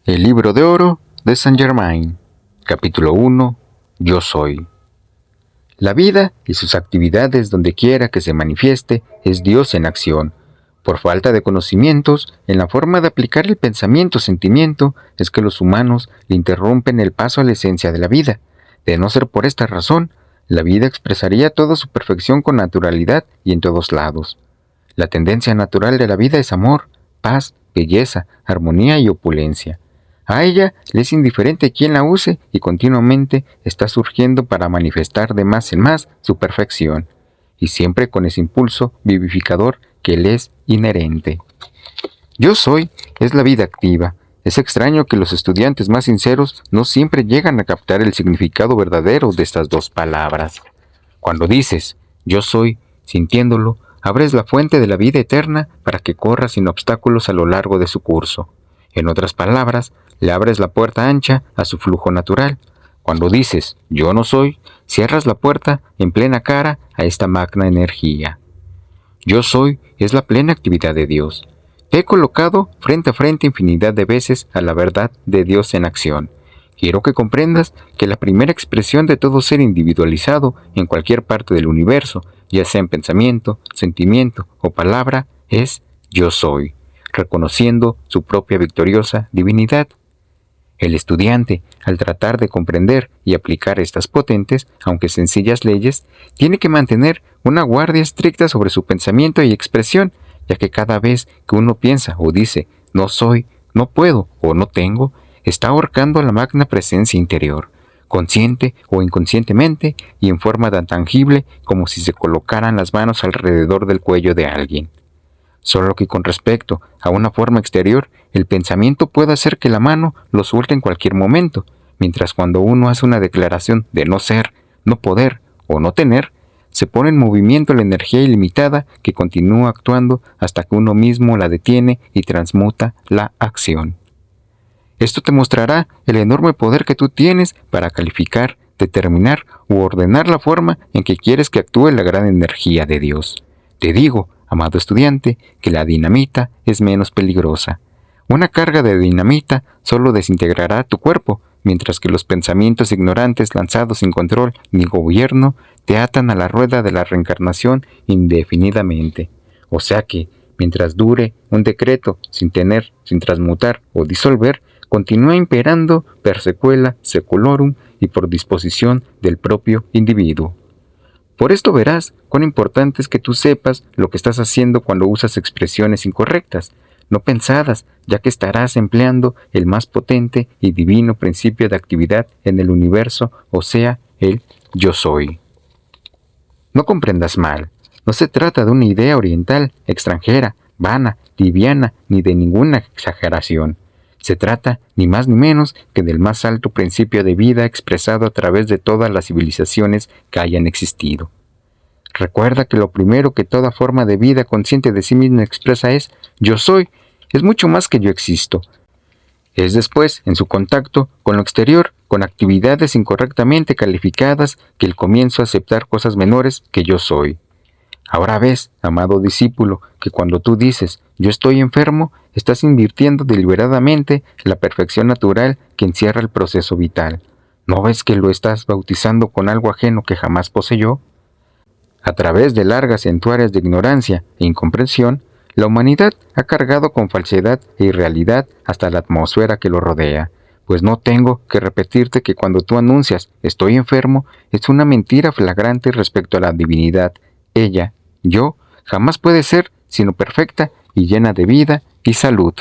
El libro de oro de Saint Germain, capítulo 1, Yo soy. La vida y sus actividades donde quiera que se manifieste es Dios en acción. Por falta de conocimientos en la forma de aplicar el pensamiento-sentimiento es que los humanos le interrumpen el paso a la esencia de la vida. De no ser por esta razón, la vida expresaría toda su perfección con naturalidad y en todos lados. La tendencia natural de la vida es amor, paz, belleza, armonía y opulencia. A ella le es indiferente quién la use y continuamente está surgiendo para manifestar de más en más su perfección, y siempre con ese impulso vivificador que le es inherente. Yo soy es la vida activa. Es extraño que los estudiantes más sinceros no siempre llegan a captar el significado verdadero de estas dos palabras. Cuando dices yo soy, sintiéndolo, abres la fuente de la vida eterna para que corra sin obstáculos a lo largo de su curso. En otras palabras, le abres la puerta ancha a su flujo natural. Cuando dices yo no soy, cierras la puerta en plena cara a esta magna energía. Yo soy es la plena actividad de Dios. Te he colocado frente a frente infinidad de veces a la verdad de Dios en acción. Quiero que comprendas que la primera expresión de todo ser individualizado en cualquier parte del universo, ya sea en pensamiento, sentimiento o palabra, es yo soy, reconociendo su propia victoriosa divinidad. El estudiante, al tratar de comprender y aplicar estas potentes, aunque sencillas leyes, tiene que mantener una guardia estricta sobre su pensamiento y expresión, ya que cada vez que uno piensa o dice no soy, no puedo o no tengo, está ahorcando a la magna presencia interior, consciente o inconscientemente y en forma tan tangible como si se colocaran las manos alrededor del cuello de alguien. Solo que con respecto a una forma exterior, el pensamiento puede hacer que la mano lo suelte en cualquier momento, mientras cuando uno hace una declaración de no ser, no poder o no tener, se pone en movimiento la energía ilimitada que continúa actuando hasta que uno mismo la detiene y transmuta la acción. Esto te mostrará el enorme poder que tú tienes para calificar, determinar u ordenar la forma en que quieres que actúe la gran energía de Dios. Te digo, amado estudiante, que la dinamita es menos peligrosa. Una carga de dinamita solo desintegrará tu cuerpo, mientras que los pensamientos ignorantes lanzados sin control ni gobierno te atan a la rueda de la reencarnación indefinidamente. O sea que, mientras dure un decreto sin transmutar o disolver, continúa imperando per sequela seculorum y por disposición del propio individuo. Por esto verás cuán importante es que tú sepas lo que estás haciendo cuando usas expresiones incorrectas, no pensadas, ya que estarás empleando el más potente y divino principio de actividad en el universo, o sea, el yo soy. No comprendas mal, no se trata de una idea oriental, extranjera, vana, liviana, ni de ninguna exageración. Se trata, ni más ni menos, que del más alto principio de vida expresado a través de todas las civilizaciones que hayan existido. Recuerda que lo primero que toda forma de vida consciente de sí misma expresa es yo soy, es mucho más que yo existo. Es después, en su contacto con lo exterior, con actividades incorrectamente calificadas, que el comienzo a aceptar cosas menores que yo soy. Ahora ves, amado discípulo, que cuando tú dices yo estoy enfermo, estás invirtiendo deliberadamente la perfección natural que encierra el proceso vital. ¿No ves que lo estás bautizando con algo ajeno que jamás poseyó? A través de largas entuarias de ignorancia e incomprensión, la humanidad ha cargado con falsedad e irrealidad hasta la atmósfera que lo rodea, pues no tengo que repetirte que cuando tú anuncias estoy enfermo, es una mentira flagrante respecto a la divinidad. Ella, yo, jamás puede ser sino perfecta y llena de vida y salud.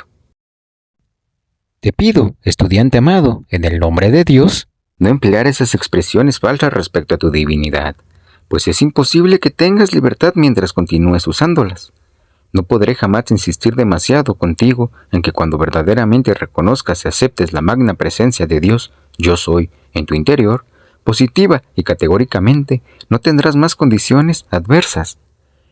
Te pido, estudiante amado, en el nombre de Dios, no emplear esas expresiones falsas respecto a tu divinidad, pues es imposible que tengas libertad mientras continúes usándolas. No podré jamás insistir demasiado contigo en que cuando verdaderamente reconozcas y aceptes la magna presencia de Dios, yo soy, en tu interior, positiva y categóricamente, no tendrás más condiciones adversas.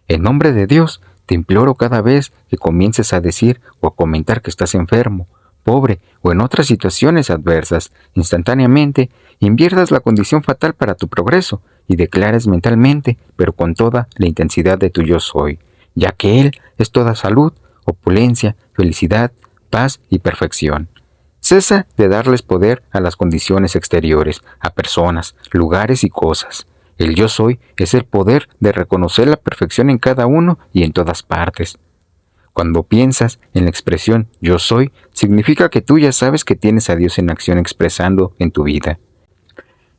En nombre de Dios, te imploro cada vez que comiences a decir o a comentar que estás enfermo, pobre o en otras situaciones adversas, instantáneamente inviertas la condición fatal para tu progreso y declares mentalmente, pero con toda la intensidad de tu yo soy, ya que Él es toda salud, opulencia, felicidad, paz y perfección. Cesa de darles poder a las condiciones exteriores, a personas, lugares y cosas. El yo soy es el poder de reconocer la perfección en cada uno y en todas partes. Cuando piensas en la expresión yo soy, significa que tú ya sabes que tienes a Dios en acción expresando en tu vida.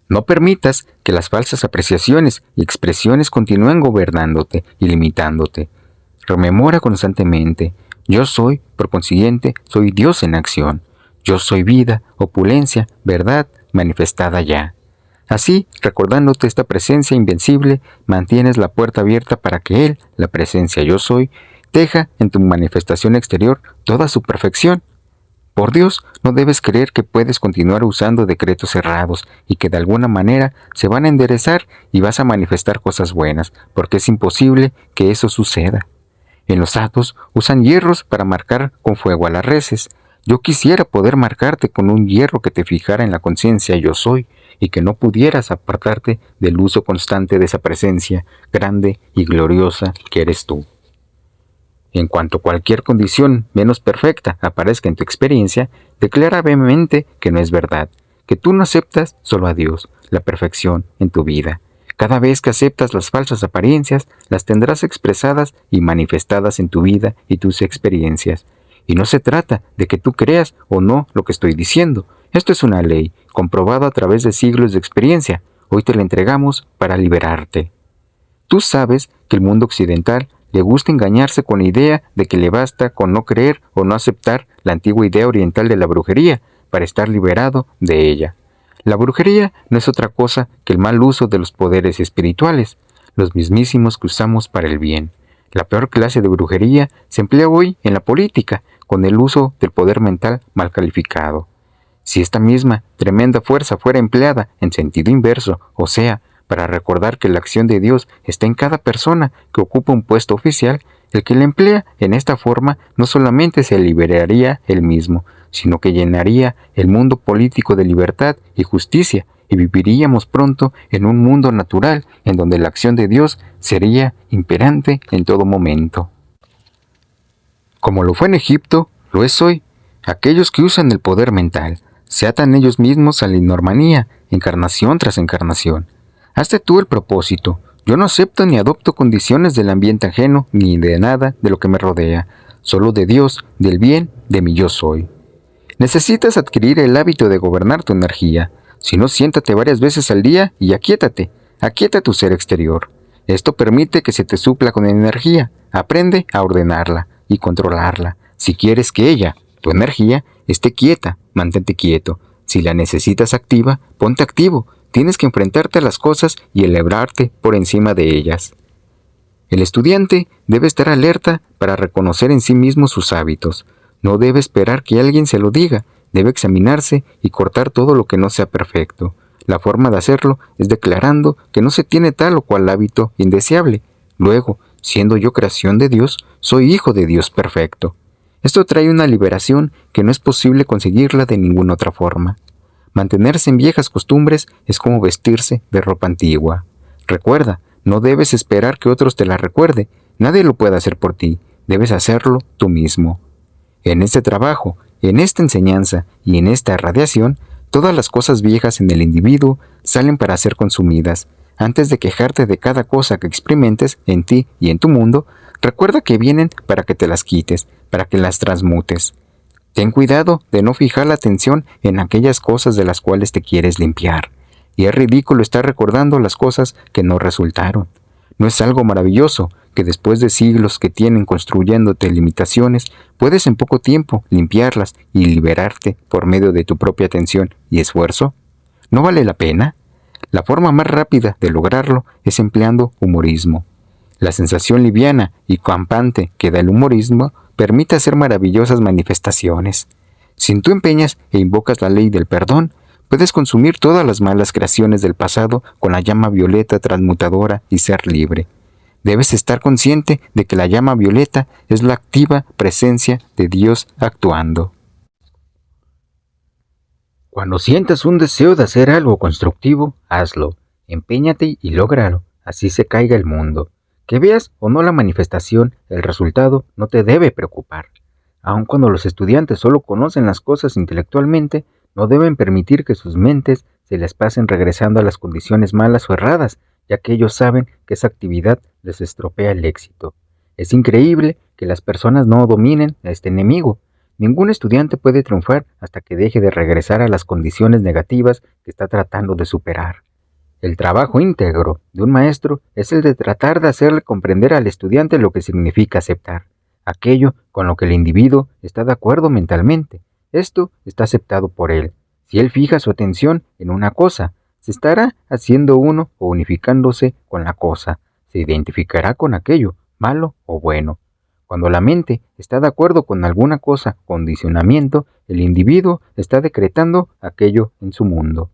No permitas que las falsas apreciaciones y expresiones continúen gobernándote y limitándote. Rememora constantemente, yo soy, por consiguiente, soy Dios en acción. Yo soy vida, opulencia, verdad, manifestada ya. Así, recordándote esta presencia invencible, mantienes la puerta abierta para que Él, la presencia yo soy, teja en tu manifestación exterior toda su perfección. Por Dios, no debes creer que puedes continuar usando decretos cerrados y que de alguna manera se van a enderezar y vas a manifestar cosas buenas, porque es imposible que eso suceda. En los atos usan hierros para marcar con fuego a las reses. Yo quisiera poder marcarte con un hierro que te fijara en la conciencia yo soy y que no pudieras apartarte del uso constante de esa presencia grande y gloriosa que eres tú. En cuanto cualquier condición menos perfecta aparezca en tu experiencia, declara vehementemente que no es verdad, que tú no aceptas solo a Dios, la perfección en tu vida. Cada vez que aceptas las falsas apariencias, las tendrás expresadas y manifestadas en tu vida y tus experiencias. Y no se trata de que tú creas o no lo que estoy diciendo. Esto es una ley, comprobada a través de siglos de experiencia. Hoy te la entregamos para liberarte. Tú sabes que el mundo occidental le gusta engañarse con la idea de que le basta con no creer o no aceptar la antigua idea oriental de la brujería para estar liberado de ella. La brujería no es otra cosa que el mal uso de los poderes espirituales, los mismísimos que usamos para el bien. La peor clase de brujería se emplea hoy en la política, con el uso del poder mental mal calificado. Si esta misma tremenda fuerza fuera empleada en sentido inverso, o sea, para recordar que la acción de Dios está en cada persona que ocupa un puesto oficial, el que la emplea en esta forma no solamente se liberaría él mismo, sino que llenaría el mundo político de libertad y justicia, y viviríamos pronto en un mundo natural en donde la acción de Dios sería imperante en todo momento. Como lo fue en Egipto, lo es hoy. Aquellos que usan el poder mental se atan ellos mismos a la inormanía, encarnación tras encarnación. Hazte tú el propósito. Yo no acepto ni adopto condiciones del ambiente ajeno ni de nada de lo que me rodea, solo de Dios, del bien, de mi yo soy. Necesitas adquirir el hábito de gobernar tu energía. Si no, siéntate varias veces al día y aquíétate. Aquieta tu ser exterior. Esto permite que se te supla con energía. Aprende a ordenarla y controlarla. Si quieres que ella, tu energía, esté quieta, mantente quieto. Si la necesitas activa, ponte activo. Tienes que enfrentarte a las cosas y elevarte por encima de ellas. El estudiante debe estar alerta para reconocer en sí mismo sus hábitos. No debe esperar que alguien se lo diga. Debe examinarse y cortar todo lo que no sea perfecto. La forma de hacerlo es declarando que no se tiene tal o cual hábito indeseable. Luego, siendo yo creación de Dios, soy hijo de Dios perfecto. Esto trae una liberación que no es posible conseguirla de ninguna otra forma. Mantenerse en viejas costumbres es como vestirse de ropa antigua. Recuerda, no debes esperar que otros te la recuerden. Nadie lo puede hacer por ti. Debes hacerlo tú mismo. En este trabajo, en esta enseñanza y en esta radiación, todas las cosas viejas en el individuo salen para ser consumidas. Antes de quejarte de cada cosa que experimentes en ti y en tu mundo, recuerda que vienen para que te las quites, para que las transmutes. Ten cuidado de no fijar la atención en aquellas cosas de las cuales te quieres limpiar. Y es ridículo estar recordando las cosas que no resultaron. ¿No es algo maravilloso que después de siglos que tienen construyéndote limitaciones, puedes en poco tiempo limpiarlas y liberarte por medio de tu propia atención y esfuerzo? ¿No vale la pena? La forma más rápida de lograrlo es empleando humorismo. La sensación liviana y campante que da el humorismo permite hacer maravillosas manifestaciones. Si tú empeñas e invocas la ley del perdón, puedes consumir todas las malas creaciones del pasado con la llama violeta transmutadora y ser libre. Debes estar consciente de que la llama violeta es la activa presencia de Dios actuando. Cuando sientas un deseo de hacer algo constructivo, hazlo. Empeñate y lógralo, así se caiga el mundo. Que veas o no la manifestación, el resultado no te debe preocupar. Aun cuando los estudiantes solo conocen las cosas intelectualmente, no deben permitir que sus mentes se les pasen regresando a las condiciones malas o erradas, ya que ellos saben que esa actividad les estropea el éxito. Es increíble que las personas no dominen a este enemigo. Ningún estudiante puede triunfar hasta que deje de regresar a las condiciones negativas que está tratando de superar. El trabajo íntegro de un maestro es el de tratar de hacerle comprender al estudiante lo que significa aceptar, aquello con lo que el individuo está de acuerdo mentalmente. Esto está aceptado por él. Si él fija su atención en una cosa, se estará haciendo uno o unificándose con la cosa. Se identificará con aquello, malo o bueno. Cuando la mente está de acuerdo con alguna cosa, condicionamiento, el individuo está decretando aquello en su mundo.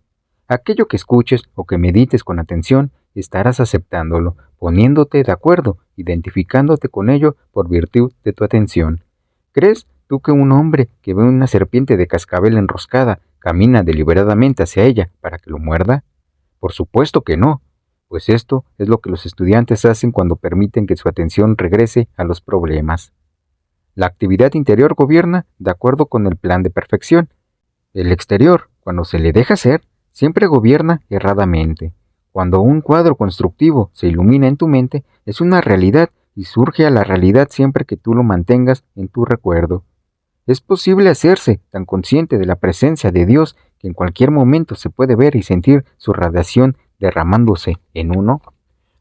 Aquello que escuches o que medites con atención, estarás aceptándolo, poniéndote de acuerdo, identificándote con ello por virtud de tu atención. ¿Crees tú que un hombre que ve una serpiente de cascabel enroscada camina deliberadamente hacia ella para que lo muerda? Por supuesto que no, pues esto es lo que los estudiantes hacen cuando permiten que su atención regrese a los problemas. La actividad interior gobierna de acuerdo con el plan de perfección. El exterior, cuando se le deja ser, siempre gobierna erradamente. Cuando un cuadro constructivo se ilumina en tu mente, es una realidad y surge a la realidad siempre que tú lo mantengas en tu recuerdo. Es posible hacerse tan consciente de la presencia de Dios que en cualquier momento se puede ver y sentir su radiación derramándose en uno.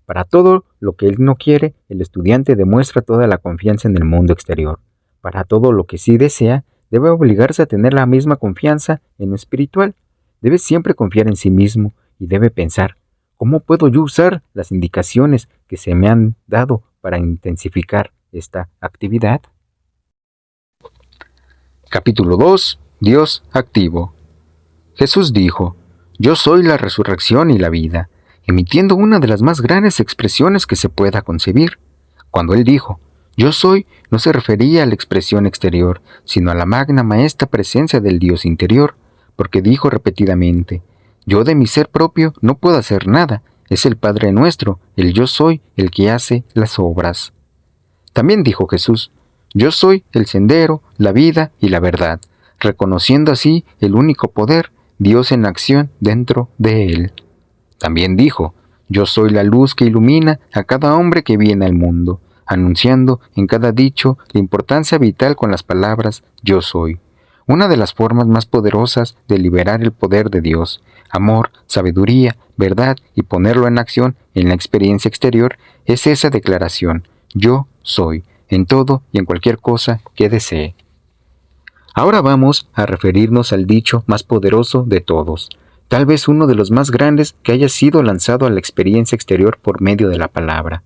Para todo lo que él no quiere, el estudiante demuestra toda la confianza en el mundo exterior. Para todo lo que sí desea, debe obligarse a tener la misma confianza en lo espiritual. Debe siempre confiar en sí mismo y debe pensar, ¿cómo puedo yo usar las indicaciones que se me han dado para intensificar esta actividad? Capítulo 2. Dios activo. Jesús dijo, Yo soy la resurrección y la vida, emitiendo una de las más grandes expresiones que se pueda concebir. Cuando él dijo, Yo soy, no se refería a la expresión exterior, sino a la magna maestra presencia del Dios interior, porque dijo repetidamente, Yo de mi ser propio no puedo hacer nada, es el Padre nuestro, el Yo soy, el que hace las obras. También dijo Jesús, Yo soy el sendero, la vida y la verdad, reconociendo así el único poder, Dios en acción dentro de él. También dijo, Yo soy la luz que ilumina a cada hombre que viene al mundo, anunciando en cada dicho la importancia vital con las palabras Yo soy. Una de las formas más poderosas de liberar el poder de Dios, amor, sabiduría, verdad y ponerlo en acción en la experiencia exterior es esa declaración, Yo soy, en todo y en cualquier cosa que desee. Ahora vamos a referirnos al dicho más poderoso de todos, tal vez uno de los más grandes que haya sido lanzado a la experiencia exterior por medio de la palabra.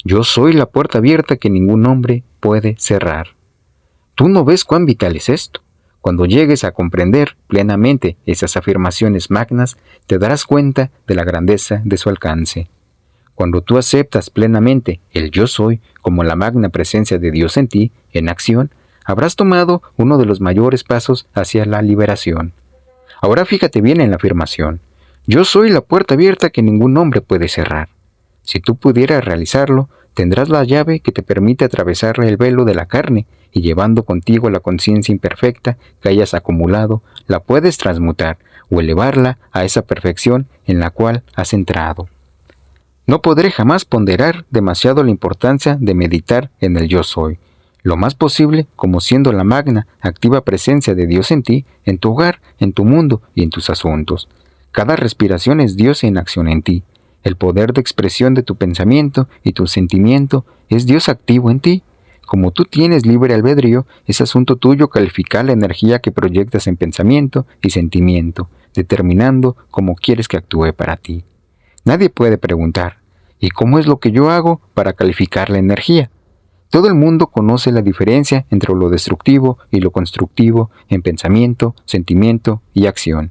Yo soy la puerta abierta que ningún hombre puede cerrar. ¿Tú no ves cuán vital es esto? Cuando llegues a comprender plenamente esas afirmaciones magnas, te darás cuenta de la grandeza de su alcance. Cuando tú aceptas plenamente el yo soy como la magna presencia de Dios en ti, en acción, habrás tomado uno de los mayores pasos hacia la liberación. Ahora fíjate bien en la afirmación. Yo soy la puerta abierta que ningún hombre puede cerrar. Si tú pudieras realizarlo, tendrás la llave que te permite atravesar el velo de la carne y llevando contigo la conciencia imperfecta que hayas acumulado, la puedes transmutar o elevarla a esa perfección en la cual has entrado. No podré jamás ponderar demasiado la importancia de meditar en el yo soy, lo más posible como siendo la magna, activa presencia de Dios en ti, en tu hogar, en tu mundo y en tus asuntos. Cada respiración es Dios en acción en ti. El poder de expresión de tu pensamiento y tu sentimiento es Dios activo en ti. Como tú tienes libre albedrío, es asunto tuyo calificar la energía que proyectas en pensamiento y sentimiento, determinando cómo quieres que actúe para ti. Nadie puede preguntar, ¿y cómo es lo que yo hago para calificar la energía? Todo el mundo conoce la diferencia entre lo destructivo y lo constructivo en pensamiento, sentimiento y acción.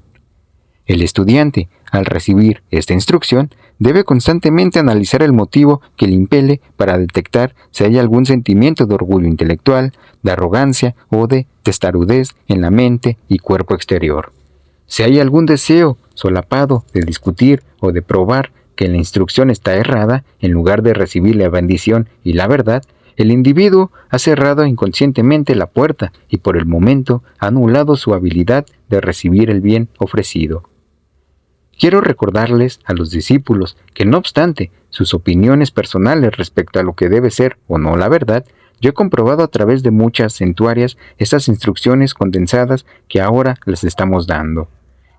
El estudiante, al recibir esta instrucción, debe constantemente analizar el motivo que le impele para detectar si hay algún sentimiento de orgullo intelectual, de arrogancia o de testarudez en la mente y cuerpo exterior. Si hay algún deseo solapado de discutir o de probar que la instrucción está errada, en lugar de recibir la bendición y la verdad, El individuo ha cerrado inconscientemente la puerta y por el momento ha anulado su habilidad de recibir el bien ofrecido. Quiero recordarles a los discípulos que no obstante sus opiniones personales respecto a lo que debe ser o no la verdad, yo he comprobado a través de muchas centurias estas instrucciones condensadas que ahora les estamos dando.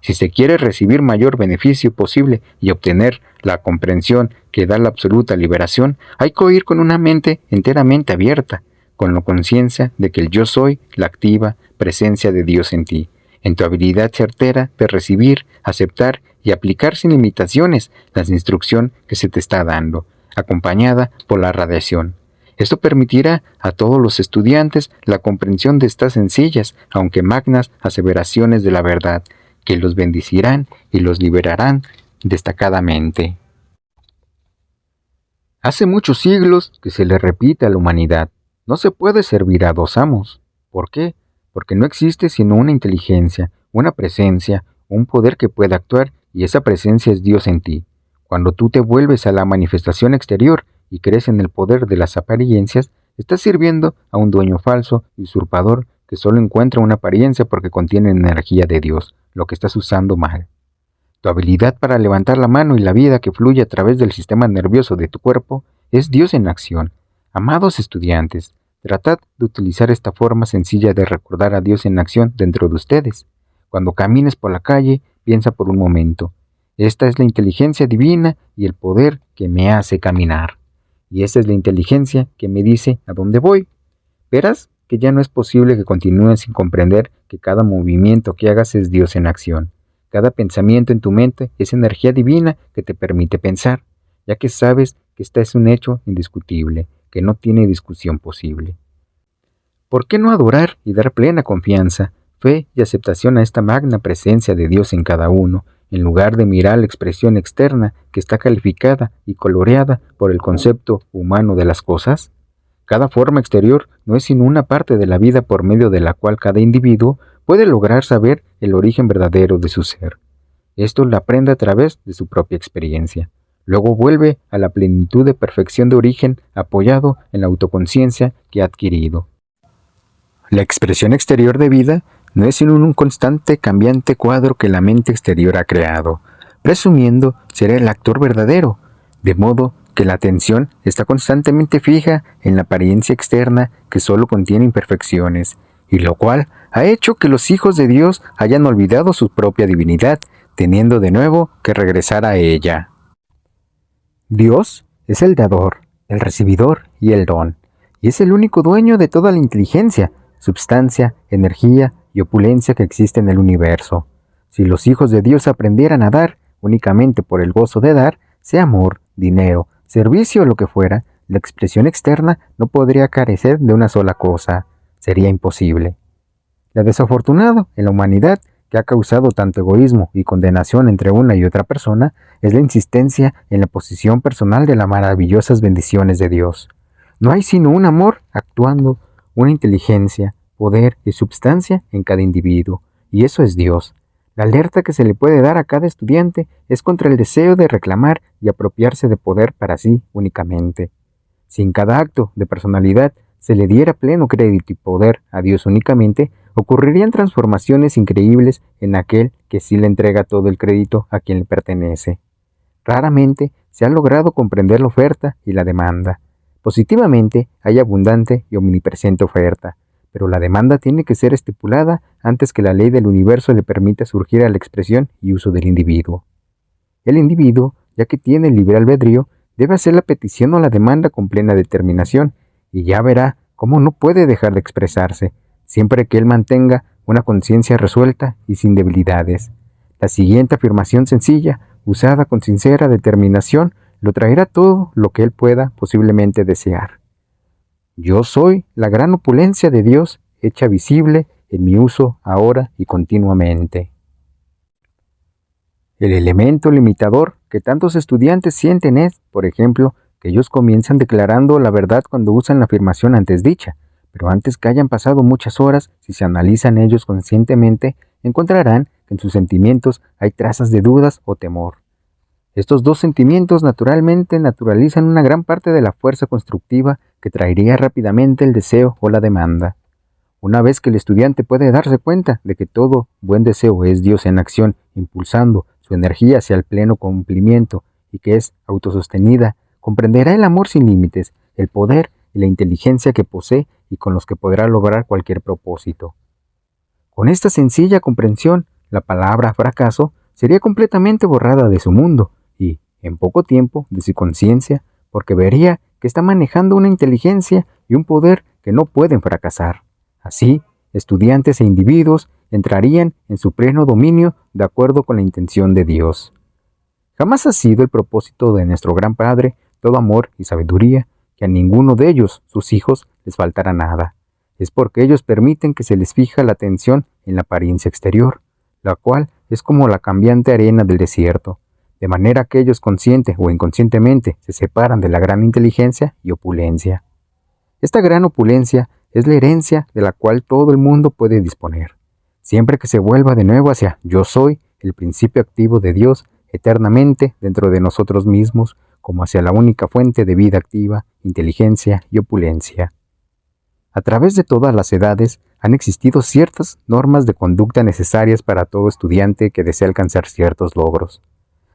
Si se quiere recibir mayor beneficio posible y obtener la comprensión que da la absoluta liberación, hay que oír con una mente enteramente abierta, con la conciencia de que el yo soy la activa presencia de Dios en ti, en tu habilidad certera de recibir, aceptar y aplicar sin limitaciones la instrucción que se te está dando, acompañada por la radiación. Esto permitirá a todos los estudiantes la comprensión de estas sencillas, aunque magnas aseveraciones de la verdad, que los bendecirán y los liberarán destacadamente. Hace muchos siglos que se le repite a la humanidad, no se puede servir a dos amos. ¿Por qué? Porque no existe sino una inteligencia, una presencia, un poder que pueda actuar, y esa presencia es Dios en ti. Cuando tú te vuelves a la manifestación exterior y crees en el poder de las apariencias, estás sirviendo a un dueño falso, usurpador, que solo encuentra una apariencia porque contiene energía de Dios, lo que estás usando mal. Tu habilidad para levantar la mano y la vida que fluye a través del sistema nervioso de tu cuerpo es Dios en acción. Amados estudiantes, tratad de utilizar esta forma sencilla de recordar a Dios en acción dentro de ustedes. Cuando camines por la calle, piensa por un momento: esta es la inteligencia divina y el poder que me hace caminar. Y esta es la inteligencia que me dice a dónde voy. Verás que ya no es posible que continúes sin comprender que cada movimiento que hagas es Dios en acción. Cada pensamiento en tu mente es energía divina que te permite pensar, ya que sabes que esta es un hecho indiscutible, que no tiene discusión posible. ¿Por qué no adorar y dar plena confianza, fe y aceptación a esta magna presencia de Dios en cada uno, en lugar de mirar la expresión externa que está calificada y coloreada por el concepto humano de las cosas? Cada forma exterior no es sino una parte de la vida por medio de la cual cada individuo puede lograr saber el origen verdadero de su ser. Esto lo aprende a través de su propia experiencia. Luego vuelve a la plenitud de perfección de origen apoyado en la autoconciencia que ha adquirido. La expresión exterior de vida no es sino un constante cambiante cuadro que la mente exterior ha creado, presumiendo ser el actor verdadero, de modo que la atención está constantemente fija en la apariencia externa que solo contiene imperfecciones, y lo cual ha hecho que los hijos de Dios hayan olvidado su propia divinidad, teniendo de nuevo que regresar a ella. Dios es el dador, el recibidor y el don, y es el único dueño de toda la inteligencia, substancia, energía y opulencia que existe en el universo. Si los hijos de Dios aprendieran a dar únicamente por el gozo de dar, sea amor, dinero, servicio o lo que fuera, la expresión externa no podría carecer de una sola cosa. Sería imposible. Lo desafortunado en la humanidad, que ha causado tanto egoísmo y condenación entre una y otra persona, es la insistencia en la posición personal de las maravillosas bendiciones de Dios. No hay sino un amor actuando, una inteligencia, poder y substancia en cada individuo, y eso es Dios. La alerta que se le puede dar a cada estudiante es contra el deseo de reclamar y apropiarse de poder para sí únicamente. Si en cada acto de personalidad se le diera pleno crédito y poder a Dios únicamente, ocurrirían transformaciones increíbles en aquel que sí le entrega todo el crédito a quien le pertenece. Raramente se ha logrado comprender la oferta y la demanda. Positivamente hay abundante y omnipresente oferta, pero la demanda tiene que ser estipulada antes que la ley del universo le permita surgir a la expresión y uso del individuo. El individuo, ya que tiene el libre albedrío, debe hacer la petición o la demanda con plena determinación, y ya verá cómo no puede dejar de expresarse, siempre que él mantenga una conciencia resuelta y sin debilidades. La siguiente afirmación sencilla, usada con sincera determinación, lo traerá todo lo que él pueda posiblemente desear. Yo soy la gran opulencia de Dios hecha visible en mi uso ahora y continuamente. El elemento limitador que tantos estudiantes sienten es, por ejemplo, que ellos comienzan declarando la verdad cuando usan la afirmación antes dicha, pero antes que hayan pasado muchas horas, si se analizan ellos conscientemente, encontrarán que en sus sentimientos hay trazas de dudas o temor. Estos dos sentimientos naturalmente naturalizan una gran parte de la fuerza constructiva que traería rápidamente el deseo o la demanda. Una vez que el estudiante puede darse cuenta de que todo buen deseo es Dios en acción, impulsando su energía hacia el pleno cumplimiento y que es autosostenida, comprenderá el amor sin límites, el poder y la inteligencia que posee y con los que podrá lograr cualquier propósito. Con esta sencilla comprensión, la palabra fracaso sería completamente borrada de su mundo y, en poco tiempo, de su conciencia, porque vería que está manejando una inteligencia y un poder que no pueden fracasar. Así, estudiantes e individuos entrarían en su pleno dominio de acuerdo con la intención de Dios. Jamás ha sido el propósito de nuestro gran Padre, todo amor y sabiduría, que a ninguno de ellos, sus hijos, les faltará nada. Es porque ellos permiten que se les fija la atención en la apariencia exterior, la cual es como la cambiante arena del desierto, de manera que ellos consciente o inconscientemente se separan de la gran inteligencia y opulencia. Esta gran opulencia es la herencia de la cual todo el mundo puede disponer, siempre que se vuelva de nuevo hacia yo soy, el principio activo de Dios, eternamente dentro de nosotros mismos, como hacia la única fuente de vida activa, inteligencia y opulencia. A través de todas las edades han existido ciertas normas de conducta necesarias para todo estudiante que desea alcanzar ciertos logros.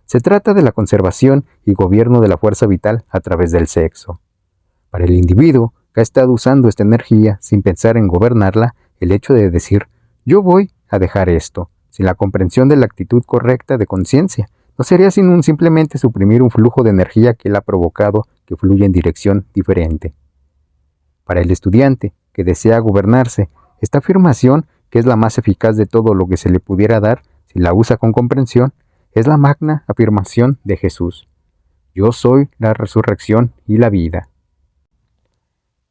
Se trata de la conservación y gobierno de la fuerza vital a través del sexo. Para el individuo que ha estado usando esta energía sin pensar en gobernarla, el hecho de decir yo voy a dejar esto, sin la comprensión de la actitud correcta de conciencia, no sería sino simplemente suprimir un flujo de energía que él ha provocado que fluye en dirección diferente. Para el estudiante que desea gobernarse, esta afirmación, que es la más eficaz de todo lo que se le pudiera dar si la usa con comprensión, es la magna afirmación de Jesús. Yo soy la resurrección y la vida.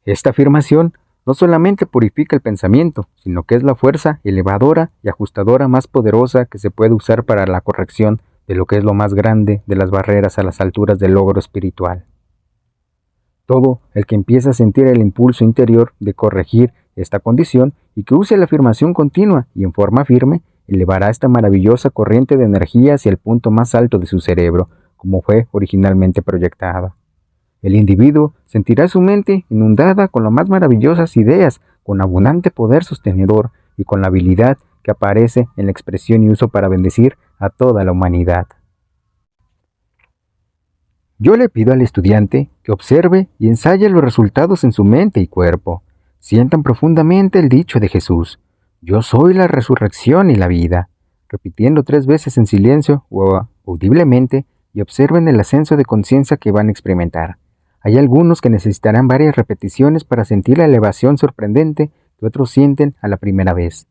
Esta afirmación no solamente purifica el pensamiento, sino que es la fuerza elevadora y ajustadora más poderosa que se puede usar para la corrección de lo que es lo más grande de las barreras a las alturas del logro espiritual. Todo el que empieza a sentir el impulso interior de corregir esta condición y que use la afirmación continua y en forma firme, elevará esta maravillosa corriente de energía hacia el punto más alto de su cerebro, como fue originalmente proyectada. El individuo sentirá su mente inundada con las más maravillosas ideas, con abundante poder sostenedor y con la habilidad que aparece en la expresión y uso para bendecir a toda la humanidad. Yo le pido al estudiante que observe y ensaye los resultados en su mente y cuerpo. Sientan profundamente el dicho de Jesús, yo soy la resurrección y la vida, repitiendo 3 veces en silencio o audiblemente, y observen el ascenso de conciencia que van a experimentar. Hay algunos que necesitarán varias repeticiones para sentir la elevación sorprendente que otros sienten a la primera vez.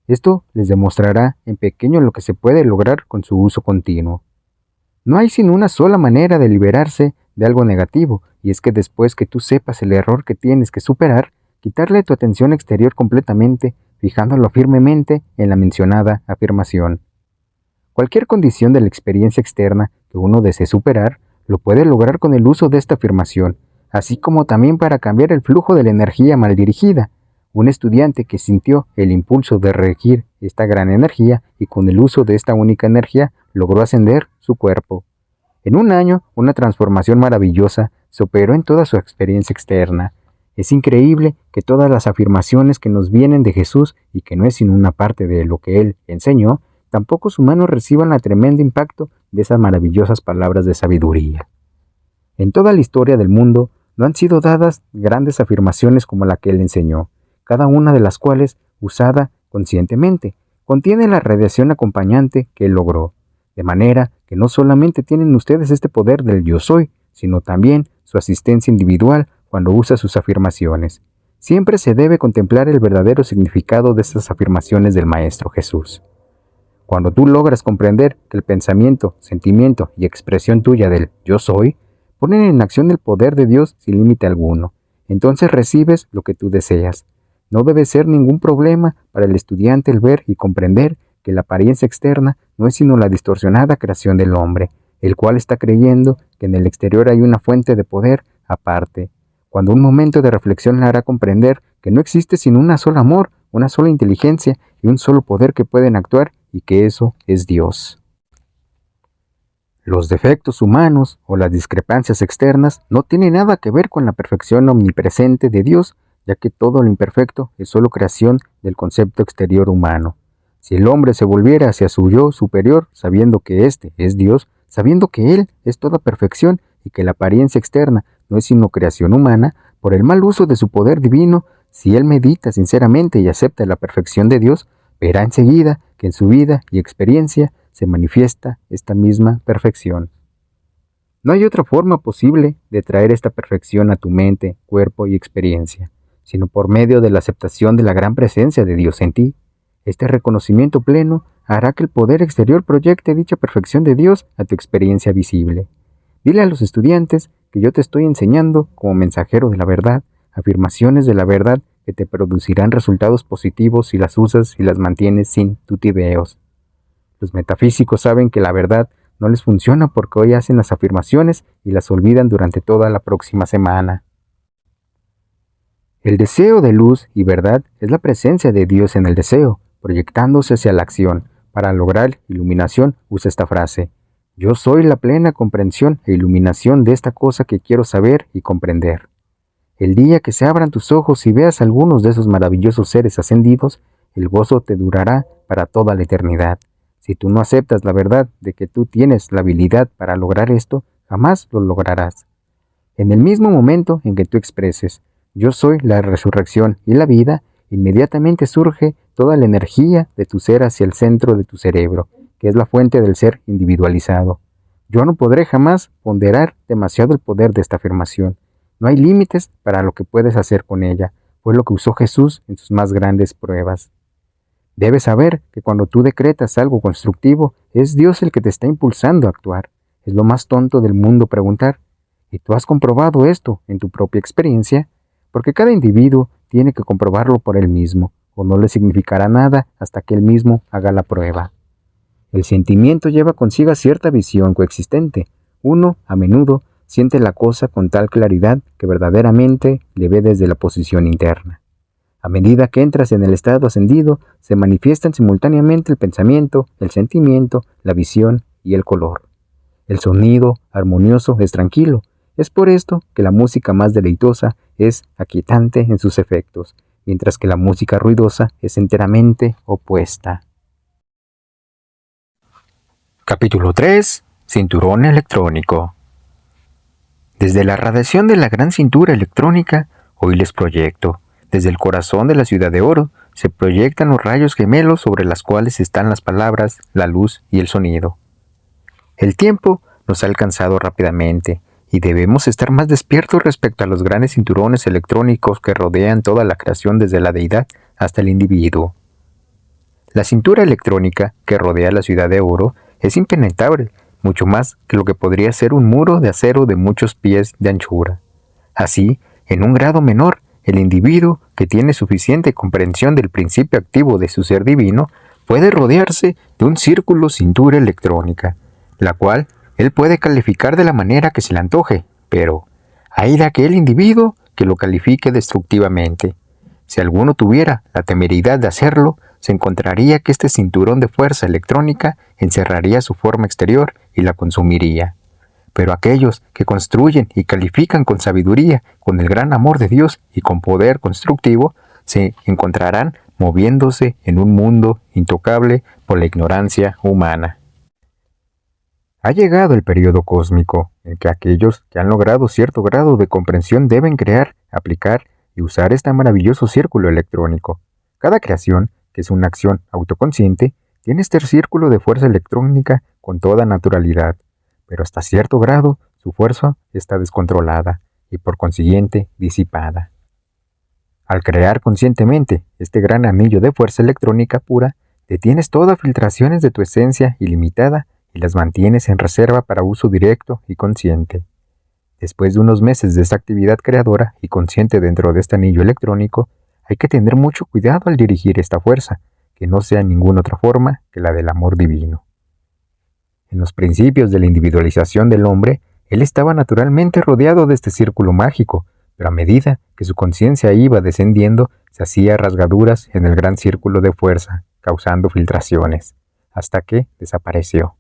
Esto les demostrará en pequeño lo que se puede lograr con su uso continuo. No hay sino una sola manera de liberarse de algo negativo, y es que después que tú sepas el error que tienes que superar, quitarle tu atención exterior completamente, fijándolo firmemente en la mencionada afirmación. Cualquier condición de la experiencia externa que uno desee superar, lo puede lograr con el uso de esta afirmación, así como también para cambiar el flujo de la energía mal dirigida. Un estudiante que sintió el impulso de regir esta gran energía y con el uso de esta única energía logró ascender su cuerpo. En un año, una transformación maravillosa se operó en toda su experiencia externa. Es increíble que todas las afirmaciones que nos vienen de Jesús y que no es sino una parte de lo que Él enseñó, tan pocos humanos reciban el tremendo impacto de esas maravillosas palabras de sabiduría. En toda la historia del mundo no han sido dadas grandes afirmaciones como la que Él enseñó, cada una de las cuales, usada conscientemente, contiene la radiación acompañante que Él logró, de manera que no solamente tienen ustedes este poder del yo soy, sino también su asistencia individual cuando usa sus afirmaciones. Siempre se debe contemplar el verdadero significado de estas afirmaciones del Maestro Jesús. Cuando tú logras comprender que el pensamiento, sentimiento y expresión tuya del yo soy ponen en acción el poder de Dios sin límite alguno, entonces recibes lo que tú deseas. No debe ser ningún problema para el estudiante el ver y comprender que la apariencia externa no es sino la distorsionada creación del hombre, el cual está creyendo que en el exterior hay una fuente de poder aparte, cuando un momento de reflexión le hará comprender que no existe sino una sola amor, una sola inteligencia y un solo poder que pueden actuar y que eso es Dios. Los defectos humanos o las discrepancias externas no tienen nada que ver con la perfección omnipresente de Dios, ya que todo lo imperfecto es solo creación del concepto exterior humano. Si el hombre se volviera hacia su yo superior, sabiendo que éste es Dios, sabiendo que Él es toda perfección y que la apariencia externa no es sino creación humana, por el mal uso de su poder divino, si él medita sinceramente y acepta la perfección de Dios, verá enseguida que en su vida y experiencia se manifiesta esta misma perfección. No hay otra forma posible de traer esta perfección a tu mente, cuerpo y experiencia, sino por medio de la aceptación de la gran presencia de Dios en ti. Este reconocimiento pleno hará que el poder exterior proyecte dicha perfección de Dios a tu experiencia visible. Dile a los estudiantes que yo te estoy enseñando, como mensajero de la verdad, afirmaciones de la verdad que te producirán resultados positivos si las usas y las mantienes sin tutiveos. Los metafísicos saben que la verdad no les funciona porque hoy hacen las afirmaciones y las olvidan durante toda la próxima semana. El deseo de luz y verdad es la presencia de Dios en el deseo, proyectándose hacia la acción. Para lograr iluminación, usa esta frase: yo soy la plena comprensión e iluminación de esta cosa que quiero saber y comprender. El día que se abran tus ojos y veas algunos de esos maravillosos seres ascendidos, el gozo te durará para toda la eternidad. Si tú no aceptas la verdad de que tú tienes la habilidad para lograr esto, jamás lo lograrás. En el mismo momento en que tú expreses, yo soy la resurrección y la vida, inmediatamente surge toda la energía de tu ser hacia el centro de tu cerebro, que es la fuente del ser individualizado. Yo no podré jamás ponderar demasiado el poder de esta afirmación. No hay límites para lo que puedes hacer con ella. Fue lo que usó Jesús en sus más grandes pruebas. Debes saber que cuando tú decretas algo constructivo, es Dios el que te está impulsando a actuar. Es lo más tonto del mundo preguntar: ¿y tú has comprobado esto en tu propia experiencia? Porque cada individuo tiene que comprobarlo por él mismo, o no le significará nada hasta que él mismo haga la prueba. El sentimiento lleva consigo cierta visión coexistente. Uno, a menudo, siente la cosa con tal claridad que verdaderamente le ve desde la posición interna. A medida que entras en el estado ascendido, se manifiestan simultáneamente el pensamiento, el sentimiento, la visión y el color. El sonido armonioso es tranquilo. Es por esto que la música más deleitosa es aquietante en sus efectos, mientras que la música ruidosa es enteramente opuesta. Capítulo 3. Cinturón electrónico. Desde la radiación de la gran cintura electrónica, hoy les proyecto. Desde el corazón de la ciudad de oro, se proyectan los rayos gemelos sobre las cuales están las palabras, la luz y el sonido. El tiempo nos ha alcanzado rápidamente y debemos estar más despiertos respecto a los grandes cinturones electrónicos que rodean toda la creación desde la deidad hasta el individuo. La cintura electrónica que rodea la ciudad de oro es impenetrable, mucho más que lo que podría ser un muro de acero de muchos pies de anchura. Así, en un grado menor, el individuo que tiene suficiente comprensión del principio activo de su ser divino puede rodearse de un círculo cintura electrónica, la cual él puede calificar de la manera que se le antoje, pero hay de aquel individuo que lo califique destructivamente. Si alguno tuviera la temeridad de hacerlo, se encontraría que este cinturón de fuerza electrónica encerraría su forma exterior y la consumiría. Pero aquellos que construyen y califican con sabiduría, con el gran amor de Dios y con poder constructivo, se encontrarán moviéndose en un mundo intocable por la ignorancia humana. Ha llegado el periodo cósmico en que aquellos que han logrado cierto grado de comprensión deben crear, aplicar y usar este maravilloso círculo electrónico. Cada creación, que es una acción autoconsciente, tiene este círculo de fuerza electrónica con toda naturalidad, pero hasta cierto grado su fuerza está descontrolada y por consiguiente disipada. Al crear conscientemente este gran anillo de fuerza electrónica pura, detienes todas filtraciones de tu esencia ilimitada y las mantienes en reserva para uso directo y consciente. Después de unos meses de esta actividad creadora y consciente dentro de este anillo electrónico, hay que tener mucho cuidado al dirigir esta fuerza, que no sea en ninguna otra forma que la del amor divino. En los principios de la individualización del hombre, él estaba naturalmente rodeado de este círculo mágico, pero a medida que su conciencia iba descendiendo, se hacía rasgaduras en el gran círculo de fuerza, causando filtraciones, hasta que desapareció.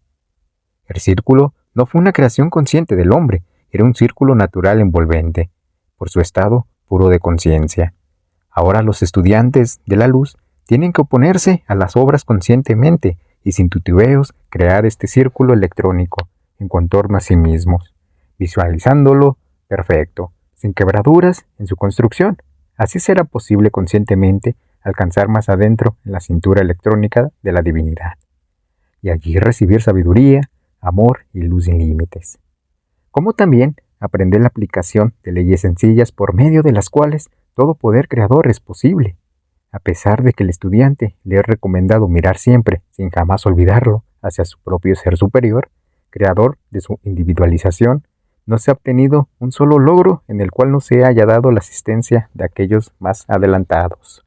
El círculo no fue una creación consciente del hombre, era un círculo natural envolvente, por su estado puro de conciencia. Ahora los estudiantes de la luz tienen que oponerse a las obras conscientemente y sin titubeos crear este círculo electrónico en contorno a sí mismos, visualizándolo perfecto, sin quebraduras en su construcción. Así será posible conscientemente alcanzar más adentro en la cintura electrónica de la divinidad, y allí recibir sabiduría, amor y luz sin límites. Como también aprender la aplicación de leyes sencillas por medio de las cuales todo poder creador es posible. A pesar de que el estudiante le he recomendado mirar siempre, sin jamás olvidarlo, hacia su propio ser superior, creador de su individualización, no se ha obtenido un solo logro en el cual no se haya dado la asistencia de aquellos más adelantados.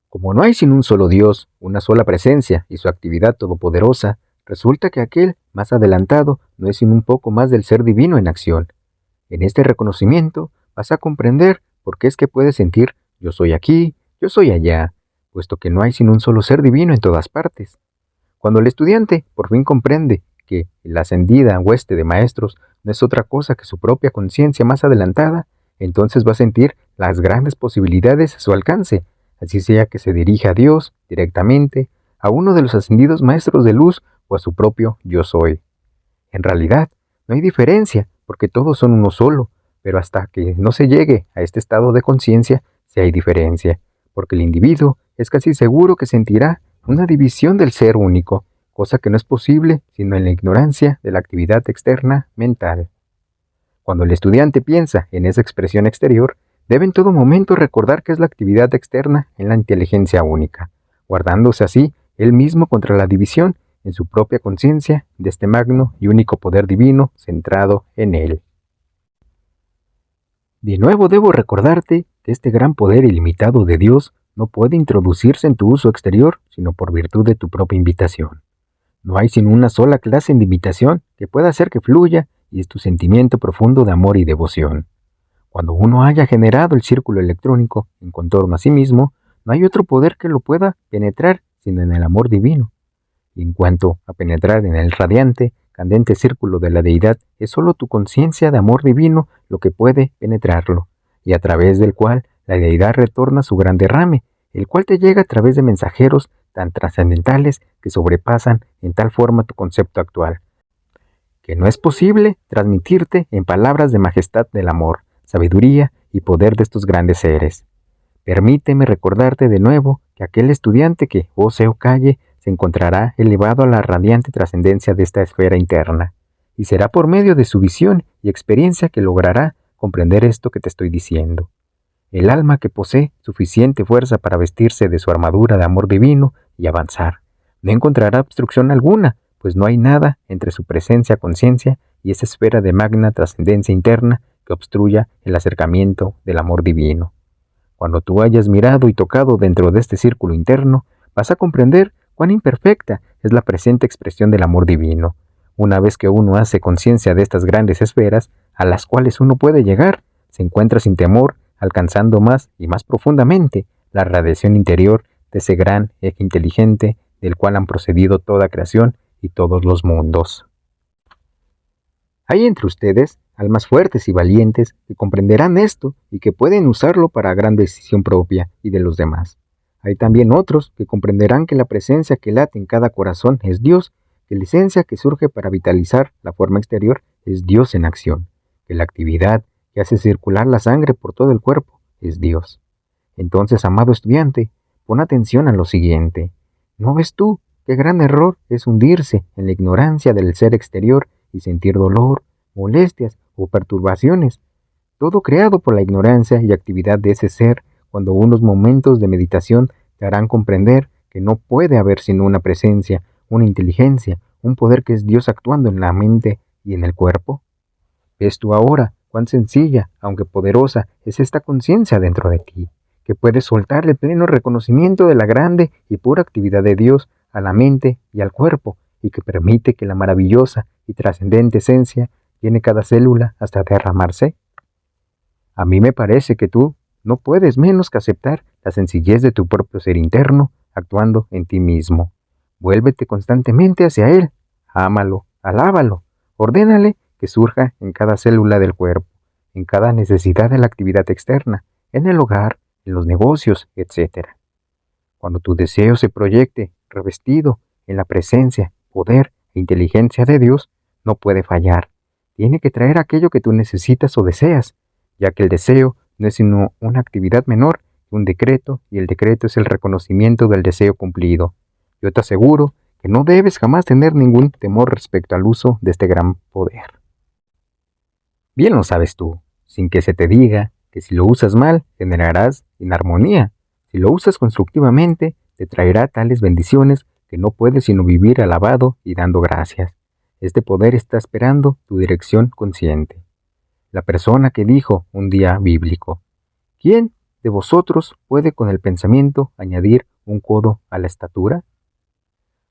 Como no hay sin un solo Dios, una sola presencia y su actividad todopoderosa, resulta que aquel más adelantado no es sino un poco más del ser divino en acción. En este reconocimiento vas a comprender por qué es que puedes sentir yo soy aquí, yo soy allá, puesto que no hay sino un solo ser divino en todas partes. Cuando el estudiante por fin comprende que la ascendida hueste de maestros no es otra cosa que su propia conciencia más adelantada, entonces va a sentir las grandes posibilidades a su alcance, así sea que se dirija a Dios directamente, a uno de los ascendidos maestros de luz o a su propio yo soy. En realidad, no hay diferencia, porque todos son uno solo, pero hasta que no se llegue a este estado de conciencia, sí hay diferencia, porque el individuo es casi seguro que sentirá una división del ser único, cosa que no es posible sino en la ignorancia de la actividad externa mental. Cuando el estudiante piensa en esa expresión exterior, debe en todo momento recordar que es la actividad externa en la inteligencia única, guardándose así él mismo contra la división en su propia conciencia de este magno y único poder divino centrado en él. De nuevo debo recordarte que este gran poder ilimitado de Dios no puede introducirse en tu uso exterior sino por virtud de tu propia invitación. No hay sino una sola clase de invitación que pueda hacer que fluya, y es tu sentimiento profundo de amor y devoción. Cuando uno haya generado el círculo electrónico en contorno a sí mismo, no hay otro poder que lo pueda penetrar sino en el amor divino. Y en cuanto a penetrar en el radiante, candente círculo de la deidad, es sólo tu conciencia de amor divino lo que puede penetrarlo, y a través del cual la deidad retorna su gran derrame, el cual te llega a través de mensajeros tan trascendentales que sobrepasan en tal forma tu concepto actual, que no es posible transmitirte en palabras de majestad del amor, sabiduría y poder de estos grandes seres. Permíteme recordarte de nuevo que aquel estudiante que, ose o calle, se encontrará elevado a la radiante trascendencia de esta esfera interna, y será por medio de su visión y experiencia que logrará comprender esto que te estoy diciendo. El alma que posee suficiente fuerza para vestirse de su armadura de amor divino y avanzar, no encontrará obstrucción alguna, pues no hay nada entre su presencia-conciencia y esa esfera de magna trascendencia interna que obstruya el acercamiento del amor divino. Cuando tú hayas mirado y tocado dentro de este círculo interno, vas a comprender cuán imperfecta es la presente expresión del amor divino. Una vez que uno hace conciencia de estas grandes esferas, a las cuales uno puede llegar, se encuentra sin temor, alcanzando más y más profundamente la radiación interior de ese gran eje inteligente del cual han procedido toda creación y todos los mundos. Hay entre ustedes almas fuertes y valientes que comprenderán esto y que pueden usarlo para gran decisión propia y de los demás. Hay también otros que comprenderán que la presencia que late en cada corazón es Dios, que la esencia que surge para vitalizar la forma exterior es Dios en acción, que la actividad que hace circular la sangre por todo el cuerpo es Dios. Entonces, amado estudiante, pon atención a lo siguiente. ¿No ves tú qué gran error es hundirse en la ignorancia del ser exterior y sentir dolor, molestias o perturbaciones? Todo creado por la ignorancia y actividad de ese ser, cuando unos momentos de meditación te harán comprender que no puede haber sino una presencia, una inteligencia, un poder que es Dios actuando en la mente y en el cuerpo. ¿Ves tú ahora cuán sencilla, aunque poderosa, es esta conciencia dentro de ti, que puedes soltarle pleno reconocimiento de la grande y pura actividad de Dios a la mente y al cuerpo, y que permite que la maravillosa y trascendente esencia llene cada célula hasta derramarse? A mí me parece que tú no puedes menos que aceptar la sencillez de tu propio ser interno actuando en ti mismo. Vuélvete constantemente hacia Él, ámalo, Alábalo, ordénale que surja en cada célula del cuerpo, en cada necesidad de la actividad externa, en el hogar, en los negocios, etc. Cuando tu deseo se proyecte revestido en la presencia, poder e inteligencia de Dios, no puede fallar. Tiene que traer aquello que tú necesitas o deseas, ya que el deseo no es sino una actividad menor que un decreto, y el decreto es el reconocimiento del deseo cumplido. Yo te aseguro que no debes jamás tener ningún temor respecto al uso de este gran poder. Bien lo sabes tú, sin que se te diga que si lo usas mal, generarás inarmonía. Si lo usas constructivamente, te traerá tales bendiciones que no puedes sino vivir alabado y dando gracias. Este poder está esperando tu dirección consciente. La persona que dijo un día bíblico: ¿quién de vosotros puede con el pensamiento añadir un codo a la estatura?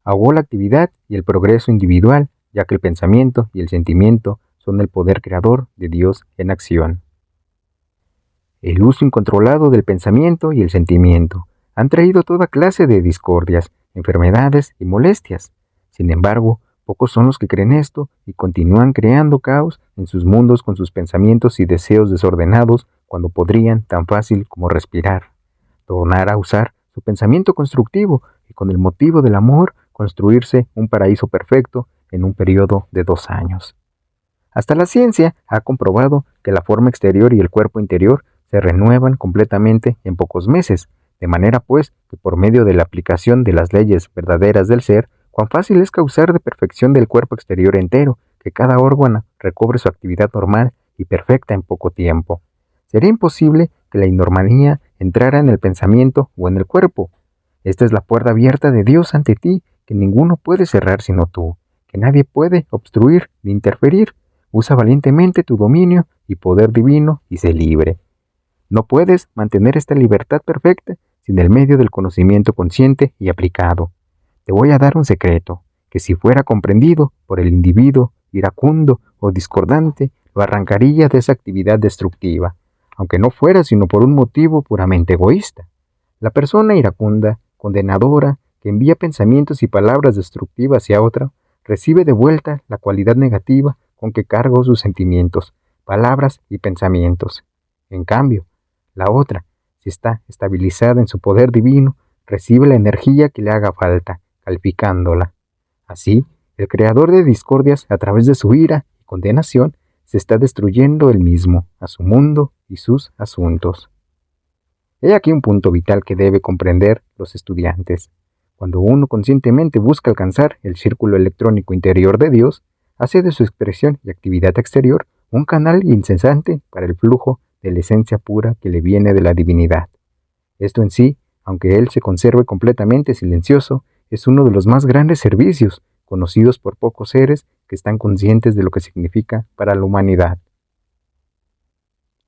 Ahogó la actividad y el progreso individual, ya que el pensamiento y el sentimiento son el poder creador de Dios en acción. El uso incontrolado del pensamiento y el sentimiento han traído toda clase de discordias, enfermedades y molestias. Sin embargo, pocos son los que creen esto y continúan creando caos en sus mundos con sus pensamientos y deseos desordenados, cuando podrían, tan fácil como respirar, tornar a usar su pensamiento constructivo y, con el motivo del amor, construirse un paraíso perfecto en un periodo de 2 años. Hasta la ciencia ha comprobado que la forma exterior y el cuerpo interior se renuevan completamente en pocos meses, de manera pues que, por medio de la aplicación de las leyes verdaderas del ser, cuán fácil es causar de perfección del cuerpo exterior entero, que cada órgano recobre su actividad normal y perfecta en poco tiempo. Sería imposible que la inormalía entrara en el pensamiento o en el cuerpo. Esta es la puerta abierta de Dios ante ti, que ninguno puede cerrar sino tú, que nadie puede obstruir ni interferir. Usa valientemente tu dominio y poder divino y sé libre. No puedes mantener esta libertad perfecta sin el medio del conocimiento consciente y aplicado. Te voy a dar un secreto, que si fuera comprendido por el individuo iracundo o discordante, lo arrancaría de esa actividad destructiva, aunque no fuera sino por un motivo puramente egoísta. La persona iracunda, condenadora, que envía pensamientos y palabras destructivas hacia otra, recibe de vuelta la cualidad negativa con que cargó sus sentimientos, palabras y pensamientos. En cambio, la otra, si está estabilizada en su poder divino, recibe la energía que le haga falta, calificándola. Así, el creador de discordias, a través de su ira y condenación, se está destruyendo él mismo, a su mundo y sus asuntos. He aquí un punto vital que debe comprender los estudiantes. Cuando uno conscientemente busca alcanzar el círculo electrónico interior de Dios, hace de su expresión y actividad exterior un canal incesante para el flujo de la esencia pura que le viene de la divinidad. Esto en sí, aunque él se conserve completamente silencioso, es uno de los más grandes servicios, conocidos por pocos seres que están conscientes de lo que significa para la humanidad.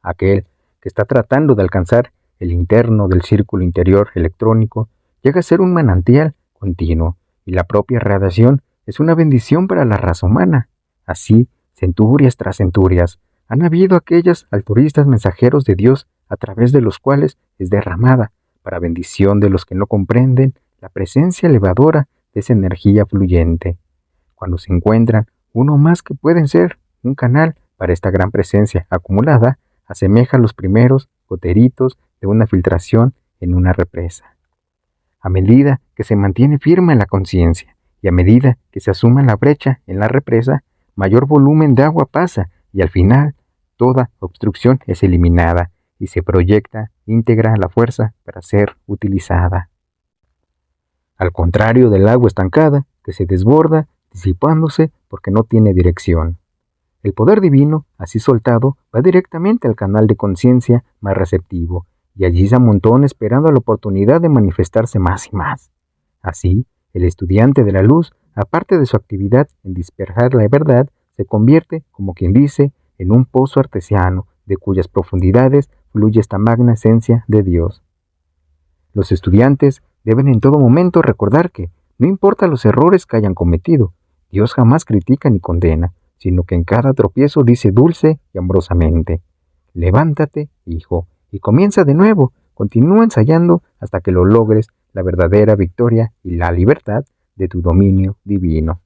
Aquel que está tratando de alcanzar el interno del círculo interior electrónico llega a ser un manantial continuo, y la propia radiación es una bendición para la raza humana. Así, centurias tras centurias, han habido aquellos altruistas mensajeros de Dios a través de los cuales es derramada, para bendición de los que no comprenden, la presencia elevadora de esa energía fluyente. Cuando se encuentran uno más que pueden ser un canal para esta gran presencia acumulada, asemeja a los primeros goteritos de una filtración en una represa. A medida que se mantiene firme la conciencia y a medida que se asuma la brecha en la represa, mayor volumen de agua pasa y al final toda obstrucción es eliminada y se proyecta íntegra la fuerza para ser utilizada. Al contrario del agua estancada, que se desborda, disipándose porque no tiene dirección. El poder divino, así soltado, va directamente al canal de conciencia más receptivo, y allí se amontona esperando la oportunidad de manifestarse más y más. Así, el estudiante de la luz, aparte de su actividad en dispersar la verdad, se convierte, como quien dice, en un pozo artesiano, de cuyas profundidades fluye esta magna esencia de Dios. Los estudiantes deben en todo momento recordar que, no importa los errores que hayan cometido, Dios jamás critica ni condena, sino que en cada tropiezo dice dulce y amorosamente: levántate, hijo, y comienza de nuevo, continúa ensayando hasta que lo logres, la verdadera victoria y la libertad de tu dominio divino.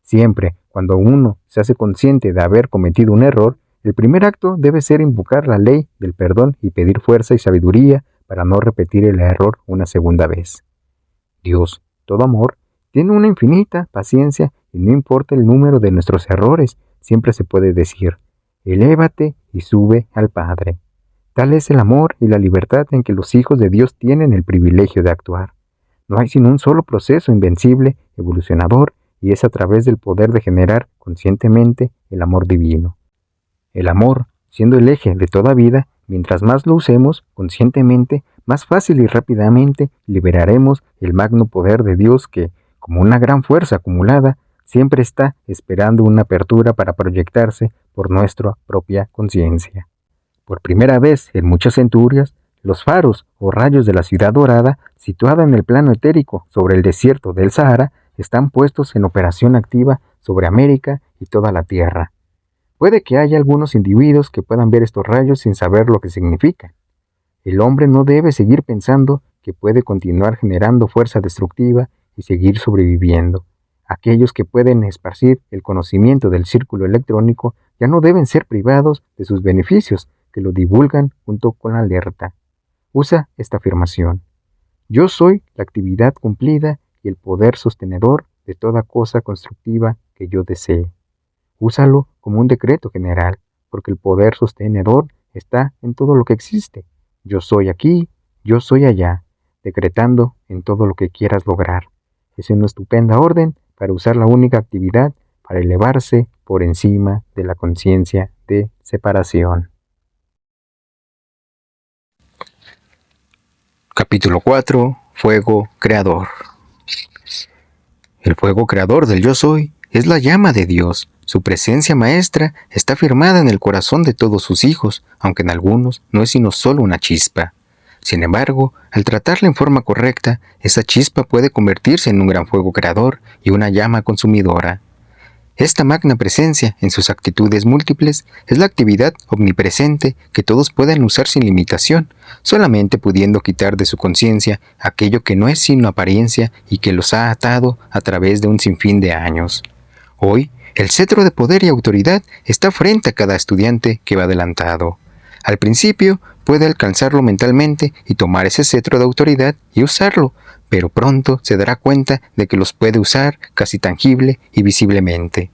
Siempre, Cuando uno se hace consciente de haber cometido un error, el primer acto debe ser invocar la ley del perdón y pedir fuerza y sabiduría para no repetir el error una segunda vez. Dios, todo amor, tiene una infinita paciencia y no importa el número de nuestros errores, siempre se puede decir, elévate y sube al Padre. Tal es el amor y la libertad en que los hijos de Dios tienen el privilegio de actuar. No hay sino un solo proceso invencible, evolucionador, y es a través del poder de generar conscientemente el amor divino. El amor, siendo el eje de toda vida, mientras más lo usemos conscientemente, más fácil y rápidamente liberaremos el magno poder de Dios que, como una gran fuerza acumulada, siempre está esperando una apertura para proyectarse por nuestra propia conciencia. Por primera vez en muchas centurias, los faros o rayos de la ciudad dorada, situada en el plano etérico sobre el desierto del Sahara, están puestos en operación activa sobre América y toda la Tierra. Puede que haya algunos individuos que puedan ver estos rayos sin saber lo que significan. El hombre no debe seguir pensando que puede continuar generando fuerza destructiva y seguir sobreviviendo. Aquellos que pueden esparcir el conocimiento del círculo electrónico ya no deben ser privados de sus beneficios, que lo divulgan junto con la alerta. Usa esta afirmación. Yo soy la actividad cumplida y el poder sostenedor de toda cosa constructiva que yo desee. Úsalo como un decreto general, porque el poder sostenedor está en todo lo que existe. Yo soy aquí, yo soy allá, decretando en todo lo que quieras lograr. Es una estupenda orden para usar la única actividad para elevarse por encima de la conciencia de separación. Capítulo 4. Fuego Creador. El fuego creador del Yo Soy es la llama de Dios. Su presencia maestra está firmada en el corazón de todos sus hijos, aunque en algunos no es sino solo una chispa. Sin embargo, al tratarla en forma correcta, esa chispa puede convertirse en un gran fuego creador y una llama consumidora. Esta magna presencia, en sus actitudes múltiples, es la actividad omnipresente que todos pueden usar sin limitación, solamente pudiendo quitar de su conciencia aquello que no es sino apariencia y que los ha atado a través de un sinfín de años. Hoy, el cetro de poder y autoridad está frente a cada estudiante que va adelantado. Al principio, puede alcanzarlo mentalmente y tomar ese cetro de autoridad y usarlo, pero pronto se dará cuenta de que los puede usar casi tangible y visiblemente.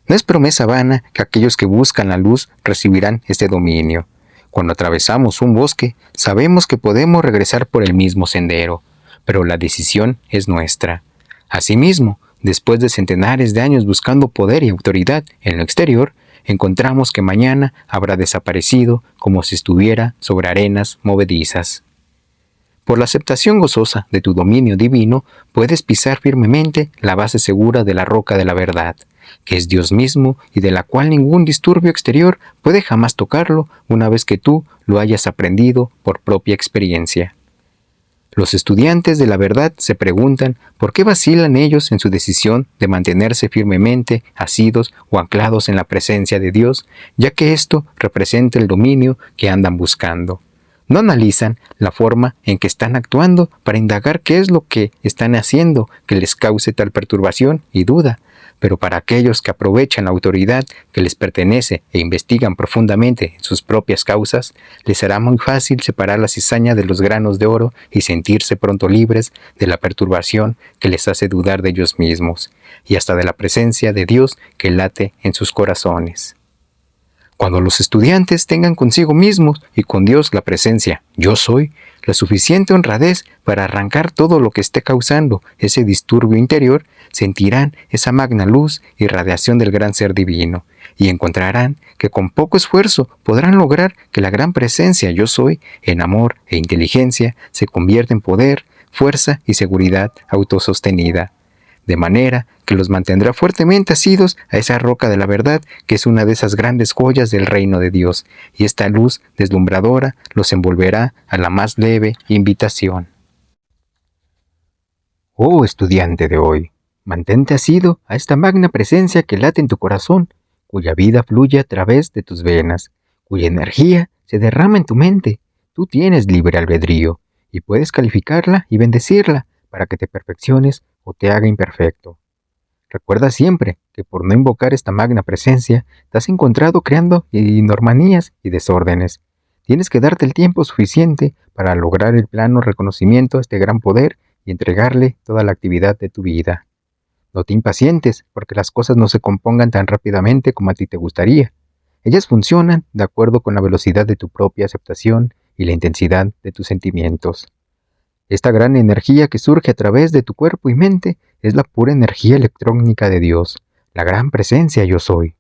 No es promesa vana que aquellos que buscan la luz recibirán este dominio. Cuando atravesamos un bosque, sabemos que podemos regresar por el mismo sendero, pero la decisión es nuestra. Asimismo, después de centenares de años buscando poder y autoridad en lo exterior, encontramos que mañana habrá desaparecido como si estuviera sobre arenas movedizas. Por la aceptación gozosa de tu dominio divino, puedes pisar firmemente la base segura de la roca de la verdad, que es Dios mismo y de la cual ningún disturbio exterior puede jamás tocarlo una vez que tú lo hayas aprendido por propia experiencia. Los estudiantes de la verdad se preguntan por qué vacilan ellos en su decisión de mantenerse firmemente asidos o anclados en la presencia de Dios, ya que esto representa el dominio que andan buscando. No analizan la forma en que están actuando para indagar qué es lo que están haciendo que les cause tal perturbación y duda. Pero para aquellos que aprovechan la autoridad que les pertenece e investigan profundamente en sus propias causas, les será muy fácil separar la cizaña de los granos de oro y sentirse pronto libres de la perturbación que les hace dudar de ellos mismos, y hasta de la presencia de Dios que late en sus corazones. Cuando los estudiantes tengan consigo mismos y con Dios la presencia Yo Soy, la suficiente honradez para arrancar todo lo que esté causando ese disturbio interior, sentirán esa magna luz y radiación del gran ser divino, y encontrarán que con poco esfuerzo podrán lograr que la gran presencia Yo Soy, en amor e inteligencia, se convierta en poder, fuerza y seguridad autosostenida, de manera que los mantendrá fuertemente asidos a esa roca de la verdad que es una de esas grandes joyas del reino de Dios, y esta luz deslumbradora los envolverá a la más leve invitación. Oh estudiante de hoy, mantente asido a esta magna presencia que late en tu corazón, cuya vida fluye a través de tus venas, cuya energía se derrama en tu mente. Tú tienes libre albedrío, y puedes calificarla y bendecirla para que te perfecciones o te haga imperfecto. Recuerda siempre que por no invocar esta magna presencia, te has encontrado creando inormanías y desórdenes. Tienes que darte el tiempo suficiente para lograr el pleno reconocimiento a este gran poder y entregarle toda la actividad de tu vida. No te impacientes, porque las cosas no se compongan tan rápidamente como a ti te gustaría. Ellas funcionan de acuerdo con la velocidad de tu propia aceptación y la intensidad de tus sentimientos. Esta gran energía que surge a través de tu cuerpo y mente es la pura energía electrónica de Dios, la gran presencia yo soy.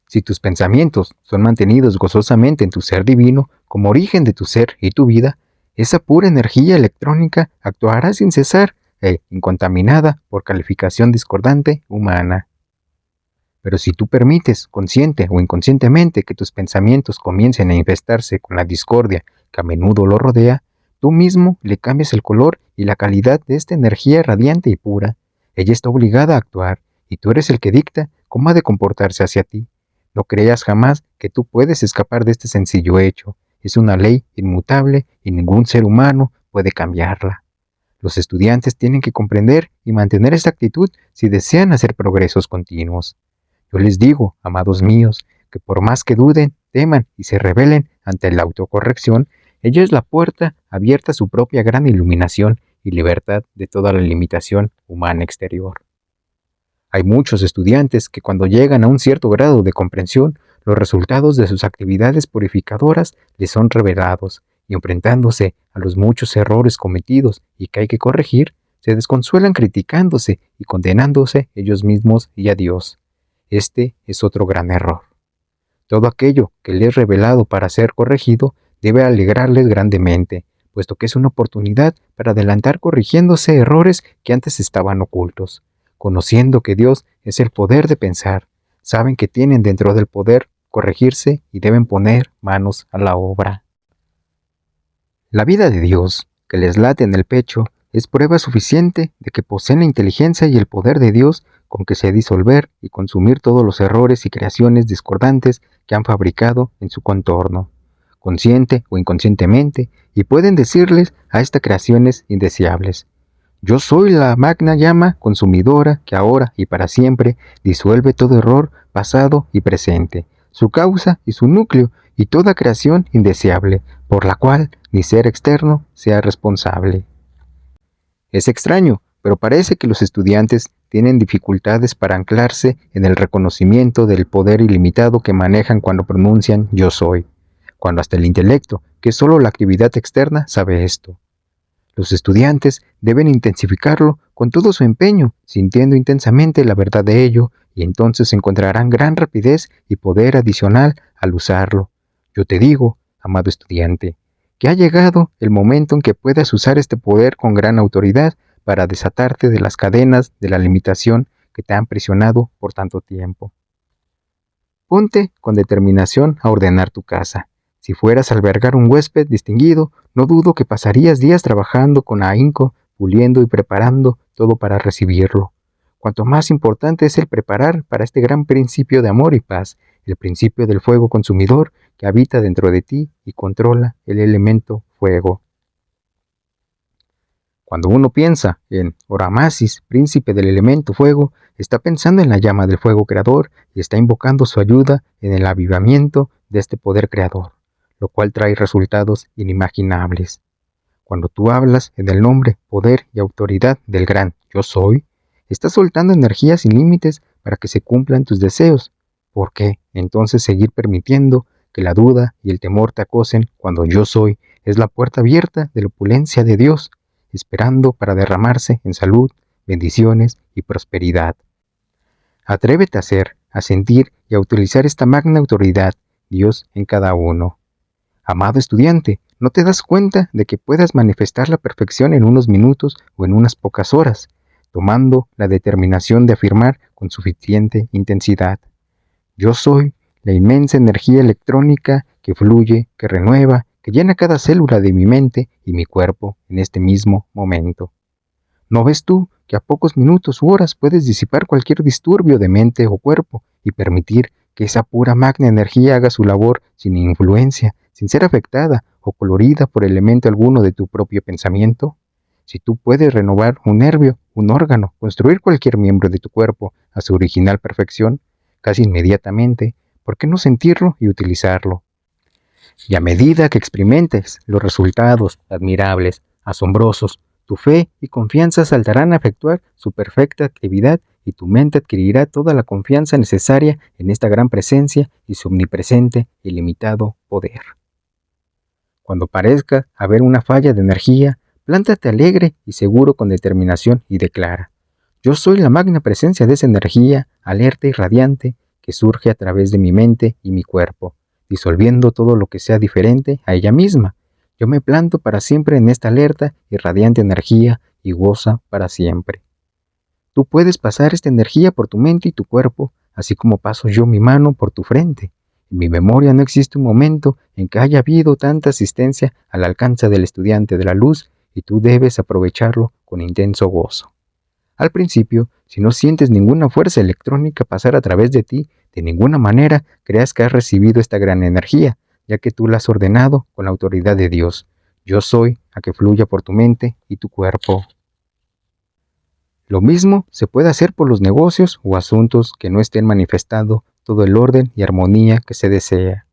Si tus pensamientos son mantenidos gozosamente en tu ser divino como origen de tu ser y tu vida, esa pura energía electrónica actuará sin cesar e incontaminada por calificación discordante humana. Pero si tú permites, consciente o inconscientemente, que tus pensamientos comiencen a infestarse con la discordia que a menudo lo rodea, tú mismo le cambias el color y la calidad de esta energía radiante y pura. Ella está obligada a actuar, y tú eres el que dicta cómo ha de comportarse hacia ti. No creas jamás que tú puedes escapar de este sencillo hecho. Es una ley inmutable y ningún ser humano puede cambiarla. Los estudiantes tienen que comprender y mantener esta actitud si desean hacer progresos continuos. Yo les digo, amados míos, que por más que duden, teman y se rebelen ante la autocorrección, ella es la puerta abierta a su propia gran iluminación y libertad de toda la limitación humana exterior. Hay muchos estudiantes que cuando llegan a un cierto grado de comprensión, los resultados de sus actividades purificadoras les son revelados, y enfrentándose a los muchos errores cometidos y que hay que corregir, se desconsuelan criticándose y condenándose ellos mismos y a Dios. Este es otro gran error. Todo aquello que le es revelado para ser corregido debe alegrarles grandemente, puesto que es una oportunidad para adelantar corrigiéndose errores que antes estaban ocultos. Conociendo que Dios es el poder de pensar, saben que tienen dentro del poder corregirse y deben poner manos a la obra. La vida de Dios, que les late en el pecho, es prueba suficiente de que poseen la inteligencia y el poder de Dios con que se disolver y consumir todos los errores y creaciones discordantes que han fabricado en su contorno, consciente o inconscientemente, y pueden decirles a estas creaciones indeseables: yo soy la magna llama consumidora que ahora y para siempre disuelve todo error pasado y presente, su causa y su núcleo, y toda creación indeseable, por la cual ni ser externo sea responsable. Es extraño, pero parece que los estudiantes tienen dificultades para anclarse en el reconocimiento del poder ilimitado que manejan cuando pronuncian yo soy, cuando hasta el intelecto, que es solo la actividad externa, sabe esto. Los estudiantes deben intensificarlo con todo su empeño, sintiendo intensamente la verdad de ello, y entonces encontrarán gran rapidez y poder adicional al usarlo. Yo te digo, amado estudiante, que ha llegado el momento en que puedas usar este poder con gran autoridad para desatarte de las cadenas de la limitación que te han presionado por tanto tiempo. Ponte con determinación a ordenar tu casa. Si fueras a albergar un huésped distinguido, no dudo que pasarías días trabajando con ahínco, puliendo y preparando todo para recibirlo. Cuanto más importante es el preparar para este gran principio de amor y paz, el principio del fuego consumidor que habita dentro de ti y controla el elemento fuego. Cuando uno piensa en Oramasis, príncipe del elemento fuego, está pensando en la llama del fuego creador y está invocando su ayuda en el avivamiento de este poder creador, lo cual trae resultados inimaginables. Cuando tú hablas en el nombre, poder y autoridad del gran Yo Soy, estás soltando energías sin límites para que se cumplan tus deseos. ¿Por qué entonces seguir permitiendo que la duda y el temor te acosen cuando Yo Soy es la puerta abierta de la opulencia de Dios, esperando para derramarse en salud, bendiciones y prosperidad? Atrévete a ser, a sentir y a utilizar esta magna autoridad, Dios en cada uno. Amado estudiante, ¿no te das cuenta de que puedas manifestar la perfección en unos minutos o en unas pocas horas, tomando la determinación de afirmar con suficiente intensidad: yo soy la inmensa energía electrónica que fluye, que renueva, que llena cada célula de mi mente y mi cuerpo en este mismo momento? ¿No ves tú que a pocos minutos u horas puedes disipar cualquier disturbio de mente o cuerpo y permitir que esa pura magna energía haga su labor sin influencia, sin ser afectada o colorida por elemento alguno de tu propio pensamiento? Si tú puedes renovar un nervio, un órgano, construir cualquier miembro de tu cuerpo a su original perfección, casi inmediatamente, ¿por qué no sentirlo y utilizarlo? Y a medida que experimentes los resultados admirables, asombrosos, tu fe y confianza saltarán a efectuar su perfecta actividad y tu mente adquirirá toda la confianza necesaria en esta gran presencia y su omnipresente y limitado poder. Cuando parezca haber una falla de energía, plántate alegre y seguro con determinación y declara: yo soy la magna presencia de esa energía alerta y radiante que surge a través de mi mente y mi cuerpo, disolviendo todo lo que sea diferente a ella misma. Yo me planto para siempre en esta alerta y radiante energía y goza para siempre. Tú puedes pasar esta energía por tu mente y tu cuerpo, así como paso yo mi mano por tu frente. En mi memoria no existe un momento en que haya habido tanta asistencia al alcance del estudiante de la luz y tú debes aprovecharlo con intenso gozo. Al principio, si no sientes ninguna fuerza electrónica pasar a través de ti, de ninguna manera creas que has recibido esta gran energía, ya que tú la has ordenado con la autoridad de Dios. Yo soy a que fluya por tu mente y tu cuerpo. Lo mismo se puede hacer por los negocios o asuntos que no estén manifestando todo el orden y armonía que se desea.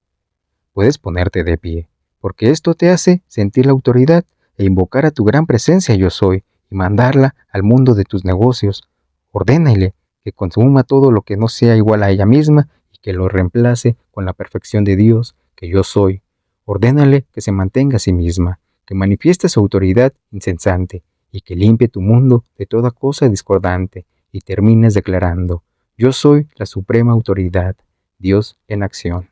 Puedes ponerte de pie, porque esto te hace sentir la autoridad e invocar a tu gran presencia yo soy y mandarla al mundo de tus negocios. Ordénale que consuma todo lo que no sea igual a ella misma y que lo reemplace con la perfección de Dios que yo soy. Ordénale que se mantenga a sí misma, que manifieste su autoridad incesante y que limpie tu mundo de toda cosa discordante y termines declarando: yo soy la suprema autoridad, Dios en acción.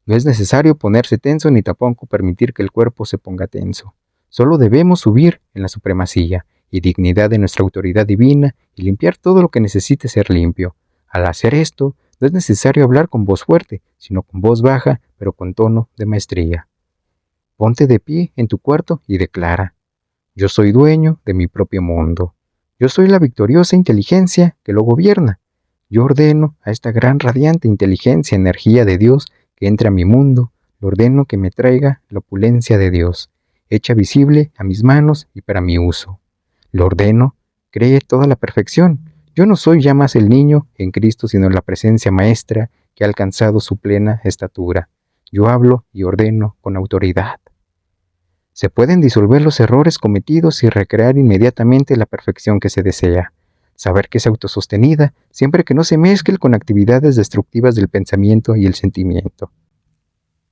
No es necesario ponerse tenso ni tampoco permitir que el cuerpo se ponga tenso. Solo debemos subir en la supremacía y dignidad de nuestra autoridad divina y limpiar todo lo que necesite ser limpio. Al hacer esto, no es necesario hablar con voz fuerte, sino con voz baja, pero con tono de maestría. Ponte de pie en tu cuarto y declara: yo soy dueño de mi propio mundo. Yo soy la victoriosa inteligencia que lo gobierna. Yo ordeno a esta gran radiante inteligencia, energía de Dios, que entre a mi mundo. Le ordeno que me traiga la opulencia de Dios, hecha visible a mis manos y para mi uso. Le ordeno, cree toda la perfección. Yo no soy ya más el niño en Cristo, sino la presencia maestra que ha alcanzado su plena estatura. Yo hablo y ordeno con autoridad. Se pueden disolver los errores cometidos y recrear inmediatamente la perfección que se desea. Saber que es autosostenida, siempre que no se mezcle con actividades destructivas del pensamiento y el sentimiento.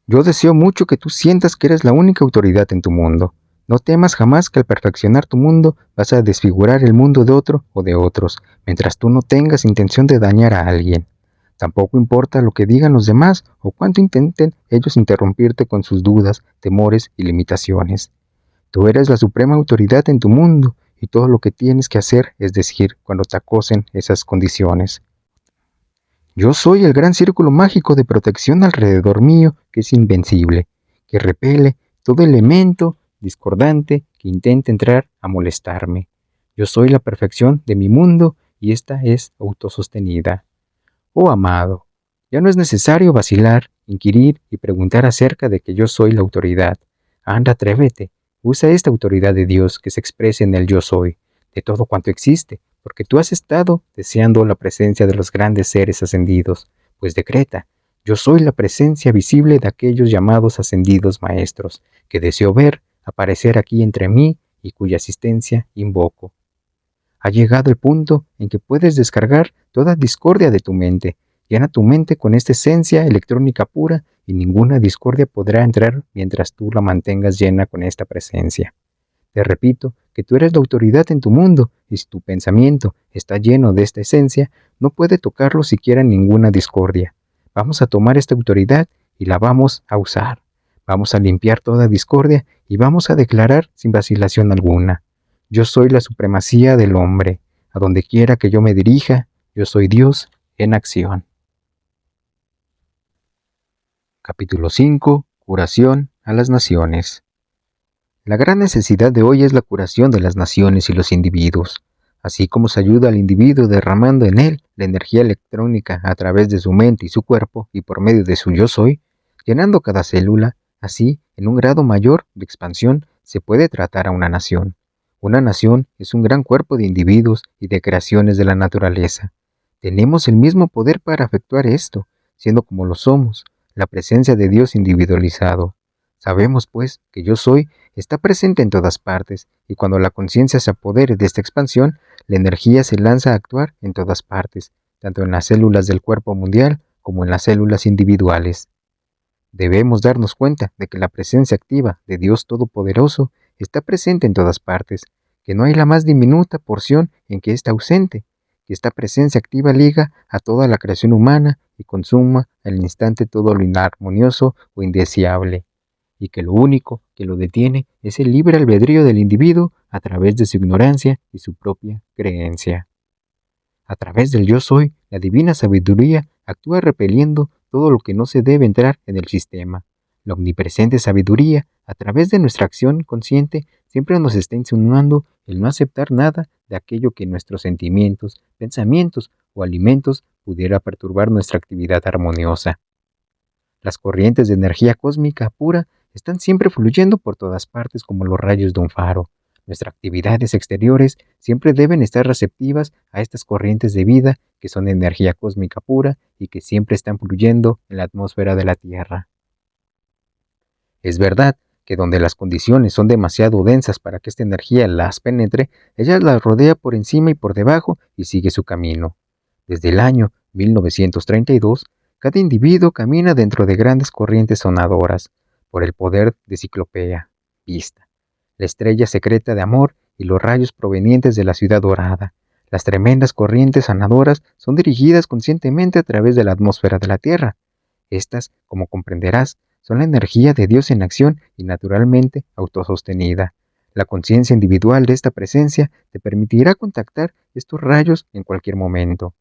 Yo deseo mucho que tú sientas que eres la única autoridad en tu mundo. No temas jamás que al perfeccionar tu mundo vas a desfigurar el mundo de otro o de otros, mientras tú no tengas intención de dañar a alguien. Tampoco importa lo que digan los demás o cuánto intenten ellos interrumpirte con sus dudas, temores y limitaciones. Tú eres la suprema autoridad en tu mundo y todo lo que tienes que hacer es decir cuando te acosen esas condiciones: yo soy el gran círculo mágico de protección alrededor mío que es invencible, que repele todo elemento discordante que intente entrar a molestarme. Yo soy la perfección de mi mundo y esta es autosostenida. Oh amado, ya no es necesario vacilar, inquirir y preguntar acerca de que yo soy la autoridad. Anda, atrévete, usa esta autoridad de Dios que se expresa en el yo soy, de todo cuanto existe, porque tú has estado deseando la presencia de los grandes seres ascendidos, pues decreta: yo soy la presencia visible de aquellos llamados ascendidos maestros, que deseo ver aparecer aquí entre mí y cuya asistencia invoco. Ha llegado el punto en que puedes descargar toda discordia de tu mente. Llena tu mente con esta esencia electrónica pura y ninguna discordia podrá entrar mientras tú la mantengas llena con esta presencia. Te repito que tú eres la autoridad en tu mundo y si tu pensamiento está lleno de esta esencia, no puede tocarlo siquiera ninguna discordia. Vamos a tomar esta autoridad y la vamos a usar. Vamos a limpiar toda discordia y vamos a declarar sin vacilación alguna: yo soy la supremacía del hombre. A donde quiera que yo me dirija, yo soy Dios en acción. Capítulo 5. Curación a las naciones. La gran necesidad de hoy es la curación de las naciones y los individuos. Así como se ayuda al individuo derramando en él la energía electrónica a través de su mente y su cuerpo y por medio de su yo soy, llenando cada célula, así, en un grado mayor de expansión, se puede tratar a una nación. Una nación es un gran cuerpo de individuos y de creaciones de la naturaleza. Tenemos el mismo poder para efectuar esto, siendo como lo somos, la presencia de Dios individualizado. Sabemos, pues, que yo soy está presente en todas partes, y cuando la conciencia se apodere de esta expansión, la energía se lanza a actuar en todas partes, tanto en las células del cuerpo mundial como en las células individuales. Debemos darnos cuenta de que la presencia activa de Dios Todopoderoso está presente en todas partes, que no hay la más diminuta porción en que está ausente, que esta presencia activa liga a toda la creación humana y consuma al instante todo lo inarmonioso o indeseable, y que lo único que lo detiene es el libre albedrío del individuo a través de su ignorancia y su propia creencia. A través del yo soy, la divina sabiduría actúa repeliendo todo lo que no se debe entrar en el sistema. La omnipresente sabiduría, a través de nuestra acción consciente, siempre nos está insinuando el no aceptar nada de aquello que nuestros sentimientos, pensamientos o alimentos pudiera perturbar nuestra actividad armoniosa. Las corrientes de energía cósmica pura están siempre fluyendo por todas partes como los rayos de un faro. Nuestras actividades exteriores siempre deben estar receptivas a estas corrientes de vida que son energía cósmica pura y que siempre están fluyendo en la atmósfera de la Tierra. Es verdad que donde las condiciones son demasiado densas para que esta energía las penetre, ella las rodea por encima y por debajo y sigue su camino. Desde el año 1932, cada individuo camina dentro de grandes corrientes sonadoras, por el poder de Ciclopea, Vista, la estrella secreta de amor y los rayos provenientes de la ciudad dorada. Las tremendas corrientes sanadoras son dirigidas conscientemente a través de la atmósfera de la Tierra. Estas, como comprenderás, son la energía de Dios en acción y naturalmente autosostenida. La conciencia individual de esta presencia te permitirá contactar estos rayos en cualquier momento.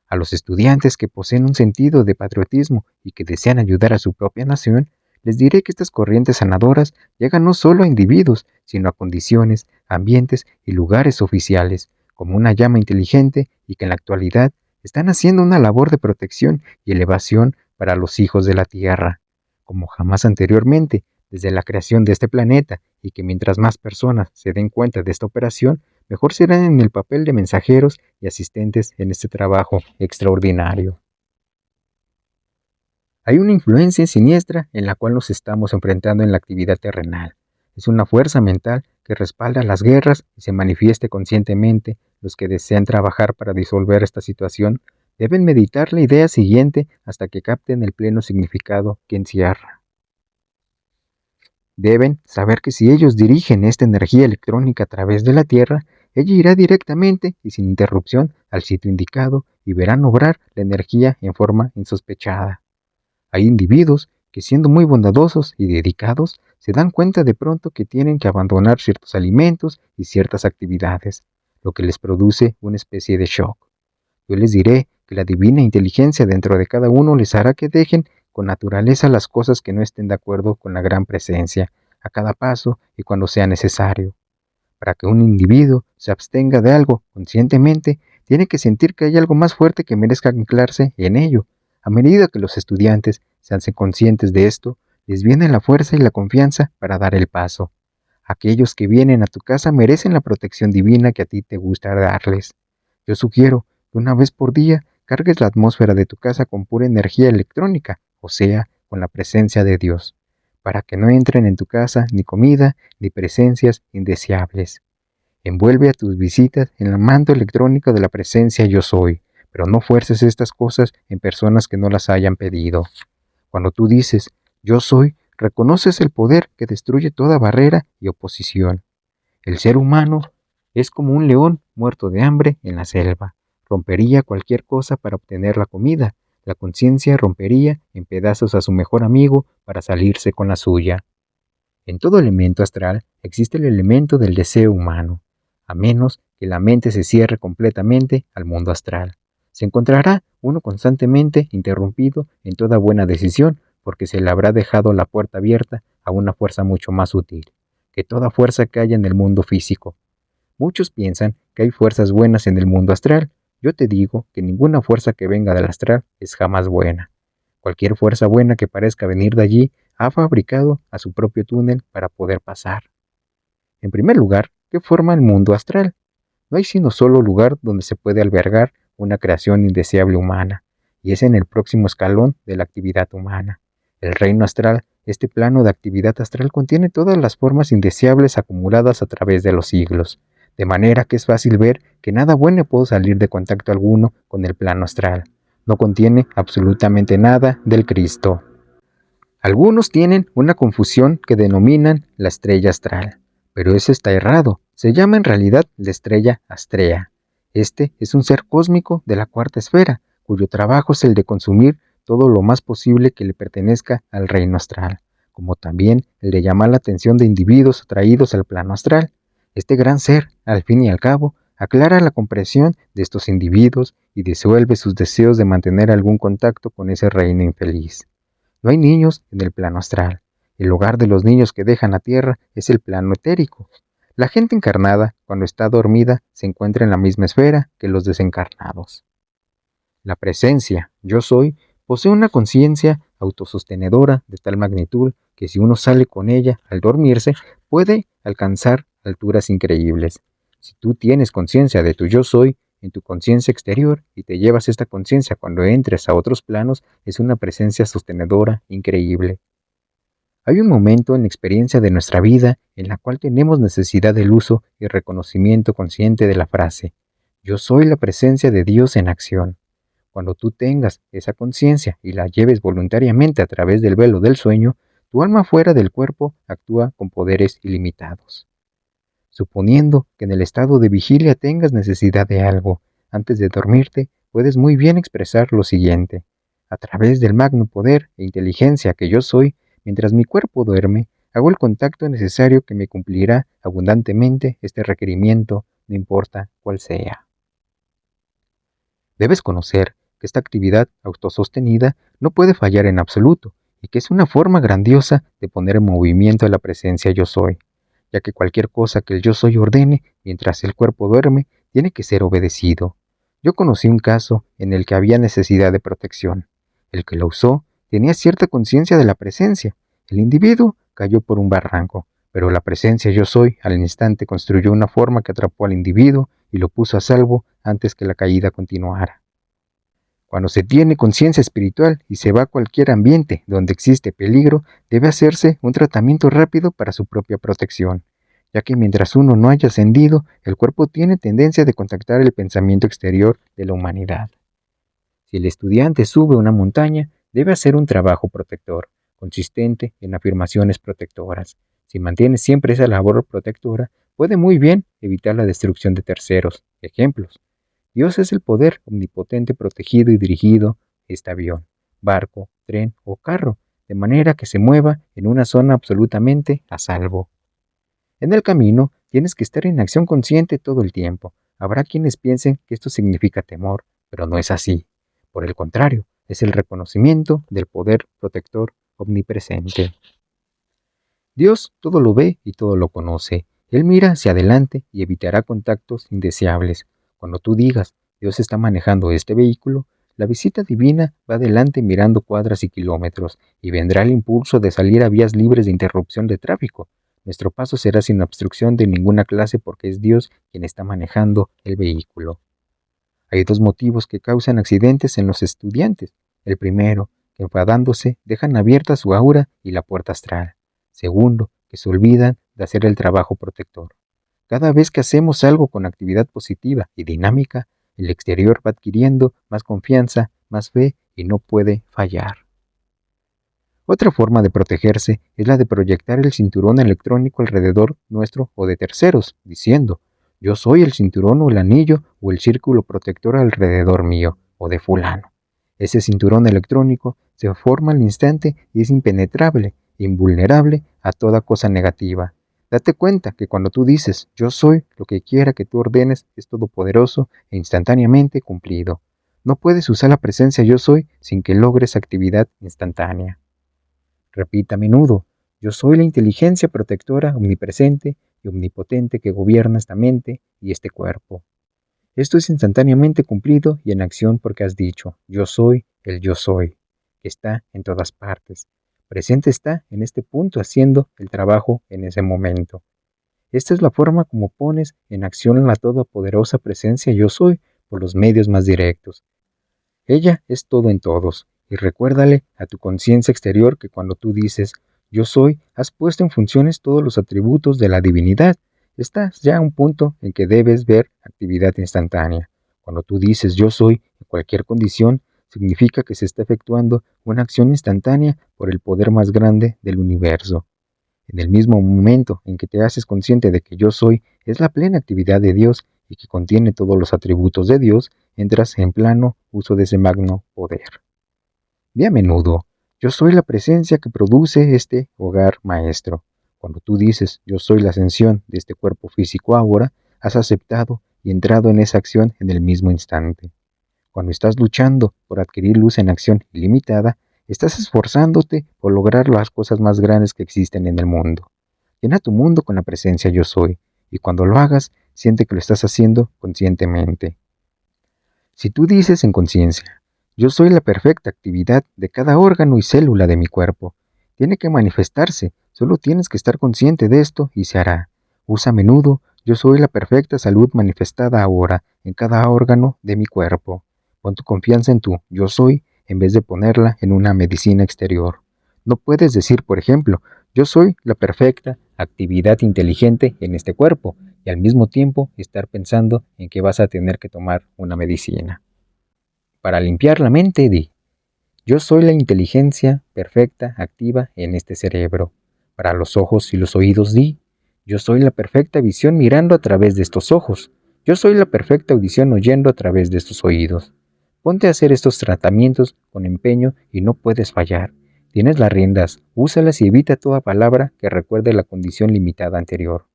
A los estudiantes que poseen un sentido de patriotismo y que desean ayudar a su propia nación, les diré que estas corrientes sanadoras llegan no solo a individuos, sino a condiciones, ambientes y lugares oficiales, como una llama inteligente y que en la actualidad están haciendo una labor de protección y elevación para los hijos de la Tierra, como jamás anteriormente, desde la creación de este planeta, y que mientras más personas se den cuenta de esta operación, mejor serán en el papel de mensajeros y asistentes en este trabajo extraordinario. Hay una influencia siniestra en la cual nos estamos enfrentando en la actividad terrenal. Es una fuerza mental que respalda las guerras y se manifieste conscientemente. Los que desean trabajar para disolver esta situación deben meditar la idea siguiente hasta que capten el pleno significado que encierra. Deben saber que si ellos dirigen esta energía electrónica a través de la Tierra, ella irá directamente y sin interrupción al sitio indicado y verán obrar la energía en forma insospechada. Hay individuos que, siendo muy bondadosos y dedicados, se dan cuenta de pronto que tienen que abandonar ciertos alimentos y ciertas actividades, lo que les produce una especie de shock. Yo les diré que la divina inteligencia dentro de cada uno les hará que dejen con naturaleza las cosas que no estén de acuerdo con la gran presencia, a cada paso y cuando sea necesario. Para que un individuo se abstenga de algo conscientemente, tiene que sentir que hay algo más fuerte que merezca anclarse en ello. A medida que los estudiantes se hacen conscientes de esto, les viene la fuerza y la confianza para dar el paso. Aquellos que vienen a tu casa merecen la protección divina que a ti te gusta darles. Yo sugiero que una vez por día cargues la atmósfera de tu casa con pura energía electrónica, o sea, con la presencia de Dios, para que no entren en tu casa ni comida ni presencias indeseables. Envuelve a tus visitas en el manto electrónico de la presencia yo soy, pero no fuerces estas cosas en personas que no las hayan pedido. Cuando tú dices yo soy, reconoces el poder que destruye toda barrera y oposición. El ser humano es como un león muerto de hambre en la selva. Rompería cualquier cosa para obtener la comida. La conciencia rompería en pedazos a su mejor amigo para salirse con la suya. En todo elemento astral existe el elemento del deseo humano, a menos que la mente se cierre completamente al mundo astral. Se encontrará uno constantemente interrumpido en toda buena decisión porque se le habrá dejado la puerta abierta a una fuerza mucho más útil que toda fuerza que haya en el mundo físico. Muchos piensan que hay fuerzas buenas en el mundo astral. Yo te digo que ninguna fuerza que venga del astral es jamás buena. Cualquier fuerza buena que parezca venir de allí ha fabricado a su propio túnel para poder pasar. En primer lugar, que forma el mundo astral. No hay sino solo lugar donde se puede albergar una creación indeseable humana, y es en el próximo escalón de la actividad humana. El reino astral, este plano de actividad astral contiene todas las formas indeseables acumuladas a través de los siglos, de manera que es fácil ver que nada bueno puede salir de contacto alguno con el plano astral. No contiene absolutamente nada del Cristo. Algunos tienen una confusión que denominan la estrella astral, pero eso está errado. Se llama en realidad la estrella Astrea. Este es un ser cósmico de la cuarta esfera, cuyo trabajo es el de consumir todo lo más posible que le pertenezca al reino astral, como también el de llamar la atención de individuos atraídos al plano astral. Este gran ser, al fin y al cabo, aclara la comprensión de estos individuos y disuelve sus deseos de mantener algún contacto con ese reino infeliz. No hay niños en el plano astral. El hogar de los niños que dejan la tierra es el plano etérico. La gente encarnada, cuando está dormida, se encuentra en la misma esfera que los desencarnados. La presencia, yo soy, posee una conciencia autosostenedora de tal magnitud que si uno sale con ella al dormirse, puede alcanzar alturas increíbles. Si tú tienes conciencia de tu yo soy en tu conciencia exterior y te llevas esta conciencia cuando entres a otros planos, es una presencia sostenedora increíble. Hay un momento en la experiencia de nuestra vida en la cual tenemos necesidad del uso y reconocimiento consciente de la frase, yo soy la presencia de Dios en acción. Cuando tú tengas esa conciencia y la lleves voluntariamente a través del velo del sueño, tu alma fuera del cuerpo actúa con poderes ilimitados. Suponiendo que en el estado de vigilia tengas necesidad de algo, antes de dormirte, puedes muy bien expresar lo siguiente. A través del magno poder e inteligencia que yo soy, mientras mi cuerpo duerme, hago el contacto necesario que me cumplirá abundantemente este requerimiento, no importa cuál sea. Debes conocer que esta actividad autosostenida no puede fallar en absoluto y que es una forma grandiosa de poner en movimiento a la presencia yo soy, ya que cualquier cosa que el yo soy ordene mientras el cuerpo duerme tiene que ser obedecido. Yo conocí un caso en el que había necesidad de protección. El que lo usó tenía cierta conciencia de la presencia. El individuo cayó por un barranco, pero la presencia yo soy al instante construyó una forma que atrapó al individuo y lo puso a salvo antes que la caída continuara. Cuando se tiene conciencia espiritual y se va a cualquier ambiente donde existe peligro, debe hacerse un tratamiento rápido para su propia protección, ya que mientras uno no haya ascendido, el cuerpo tiene tendencia de contactar el pensamiento exterior de la humanidad. Si el estudiante sube una montaña, debe hacer un trabajo protector, consistente en afirmaciones protectoras. Si mantiene siempre esa labor protectora, puede muy bien evitar la destrucción de terceros. Ejemplos. Dios es el poder omnipotente protegido y dirigido este avión, barco, tren o carro, de manera que se mueva en una zona absolutamente a salvo. En el camino, tienes que estar en acción consciente todo el tiempo. Habrá quienes piensen que esto significa temor, pero no es así. Por el contrario, es el reconocimiento del poder protector omnipresente. Dios todo lo ve y todo lo conoce. Él mira hacia adelante y evitará contactos indeseables. Cuando tú digas, Dios está manejando este vehículo, la visita divina va adelante mirando cuadras y kilómetros y vendrá el impulso de salir a vías libres de interrupción de tráfico. Nuestro paso será sin obstrucción de ninguna clase porque es Dios quien está manejando el vehículo. Hay dos motivos que causan accidentes en los estudiantes. El primero, que enfadándose dejan abierta su aura y la puerta astral. Segundo, que se olvidan de hacer el trabajo protector. Cada vez que hacemos algo con actividad positiva y dinámica, el exterior va adquiriendo más confianza, más fe y no puede fallar. Otra forma de protegerse es la de proyectar el cinturón electrónico alrededor nuestro o de terceros, diciendo, yo soy el cinturón o el anillo o el círculo protector alrededor mío o de fulano. Ese cinturón electrónico se forma al instante y es impenetrable, invulnerable a toda cosa negativa. Date cuenta que cuando tú dices, yo soy, lo que quiera que tú ordenes es todopoderoso e instantáneamente cumplido. No puedes usar la presencia yo soy sin que logres actividad instantánea. Repita a menudo, yo soy la inteligencia protectora omnipresente y omnipotente que gobierna esta mente y este cuerpo. Esto es instantáneamente cumplido y en acción porque has dicho, yo soy el yo soy, que está en todas partes. Presente está en este punto haciendo el trabajo en ese momento. Esta es la forma como pones en acción la todopoderosa presencia yo soy por los medios más directos. Ella es todo en todos, y recuérdale a tu conciencia exterior que cuando tú dices yo soy, has puesto en funciones todos los atributos de la divinidad. Estás ya a un punto en que debes ver actividad instantánea. Cuando tú dices yo soy en cualquier condición, significa que se está efectuando una acción instantánea por el poder más grande del universo. En el mismo momento en que te haces consciente de que yo soy es la plena actividad de Dios y que contiene todos los atributos de Dios, entras en plano uso de ese magno poder. Ve a menudo, yo soy la presencia que produce este hogar maestro. Cuando tú dices yo soy la ascensión de este cuerpo físico ahora, has aceptado y entrado en esa acción en el mismo instante. Cuando estás luchando por adquirir luz en acción ilimitada, estás esforzándote por lograr las cosas más grandes que existen en el mundo. Llena tu mundo con la presencia yo soy, y cuando lo hagas, siente que lo estás haciendo conscientemente. Si tú dices en conciencia, yo soy la perfecta actividad de cada órgano y célula de mi cuerpo, tiene que manifestarse, solo tienes que estar consciente de esto y se hará. Usa a menudo, yo soy la perfecta salud manifestada ahora en cada órgano de mi cuerpo. Pon tu confianza en tu yo soy en vez de ponerla en una medicina exterior. No puedes decir, por ejemplo, yo soy la perfecta actividad inteligente en este cuerpo y al mismo tiempo estar pensando en que vas a tener que tomar una medicina. Para limpiar la mente, di, yo soy la inteligencia perfecta activa en este cerebro. Para los ojos y los oídos, di, yo soy la perfecta visión mirando a través de estos ojos. Yo soy la perfecta audición oyendo a través de estos oídos. Ponte a hacer estos tratamientos con empeño y no puedes fallar. Tienes las riendas, úsalas y evita toda palabra que recuerde la condición limitada anterior.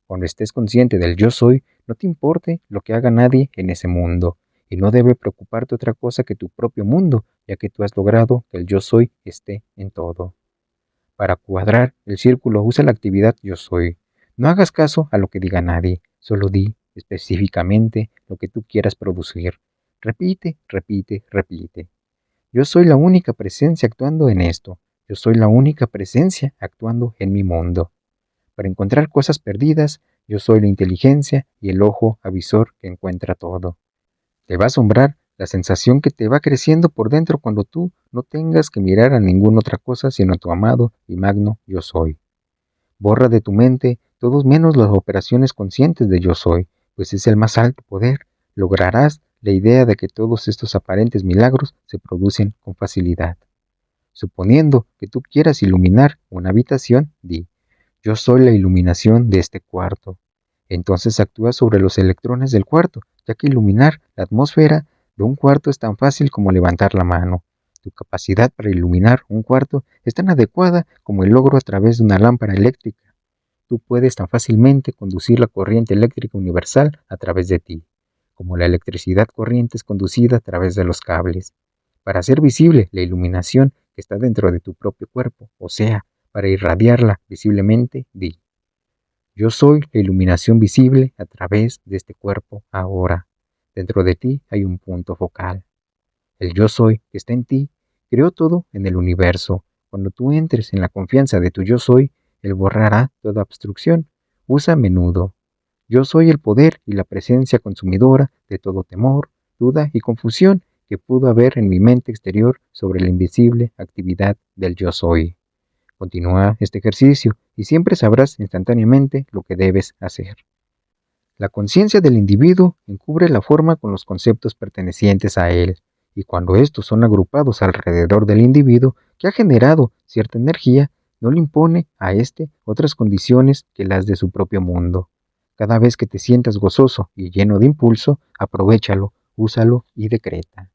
Cuando estés consciente del yo soy, no te importe lo que haga nadie en ese mundo, y no debe preocuparte otra cosa que tu propio mundo, ya que tú has logrado que el yo soy esté en todo. Para cuadrar el círculo usa la actividad yo soy. No hagas caso a lo que diga nadie, solo di específicamente lo que tú quieras producir. Repite, repite, repite. Yo soy la única presencia actuando en esto. Yo soy la única presencia actuando en mi mundo. Para encontrar cosas perdidas, yo soy la inteligencia y el ojo avisor que encuentra todo. Te va a asombrar la sensación que te va creciendo por dentro cuando tú no tengas que mirar a ninguna otra cosa sino a tu amado y magno yo soy. Borra de tu mente todos menos las operaciones conscientes de yo soy, pues es el más alto poder. Lograrás la idea de que todos estos aparentes milagros se producen con facilidad. Suponiendo que tú quieras iluminar una habitación, di, yo soy la iluminación de este cuarto. Entonces actúa sobre los electrones del cuarto, ya que iluminar la atmósfera de un cuarto es tan fácil como levantar la mano. Tu capacidad para iluminar un cuarto es tan adecuada como el logro a través de una lámpara eléctrica. Tú puedes tan fácilmente conducir la corriente eléctrica universal a través de ti, como la electricidad corriente es conducida a través de los cables. Para hacer visible la iluminación que está dentro de tu propio cuerpo, o sea, para irradiarla visiblemente, di, yo soy la iluminación visible a través de este cuerpo ahora. Dentro de ti hay un punto focal. El yo soy que está en ti creó todo en el universo. Cuando tú entres en la confianza de tu yo soy, él borrará toda obstrucción. Usa a menudo. Yo soy el poder y la presencia consumidora de todo temor, duda y confusión que pudo haber en mi mente exterior sobre la invisible actividad del yo soy. Continúa este ejercicio y siempre sabrás instantáneamente lo que debes hacer. La conciencia del individuo encubre la forma con los conceptos pertenecientes a él, y cuando estos son agrupados alrededor del individuo que ha generado cierta energía, no le impone a éste otras condiciones que las de su propio mundo. Cada vez que te sientas gozoso y lleno de impulso, aprovéchalo, úsalo y decreta.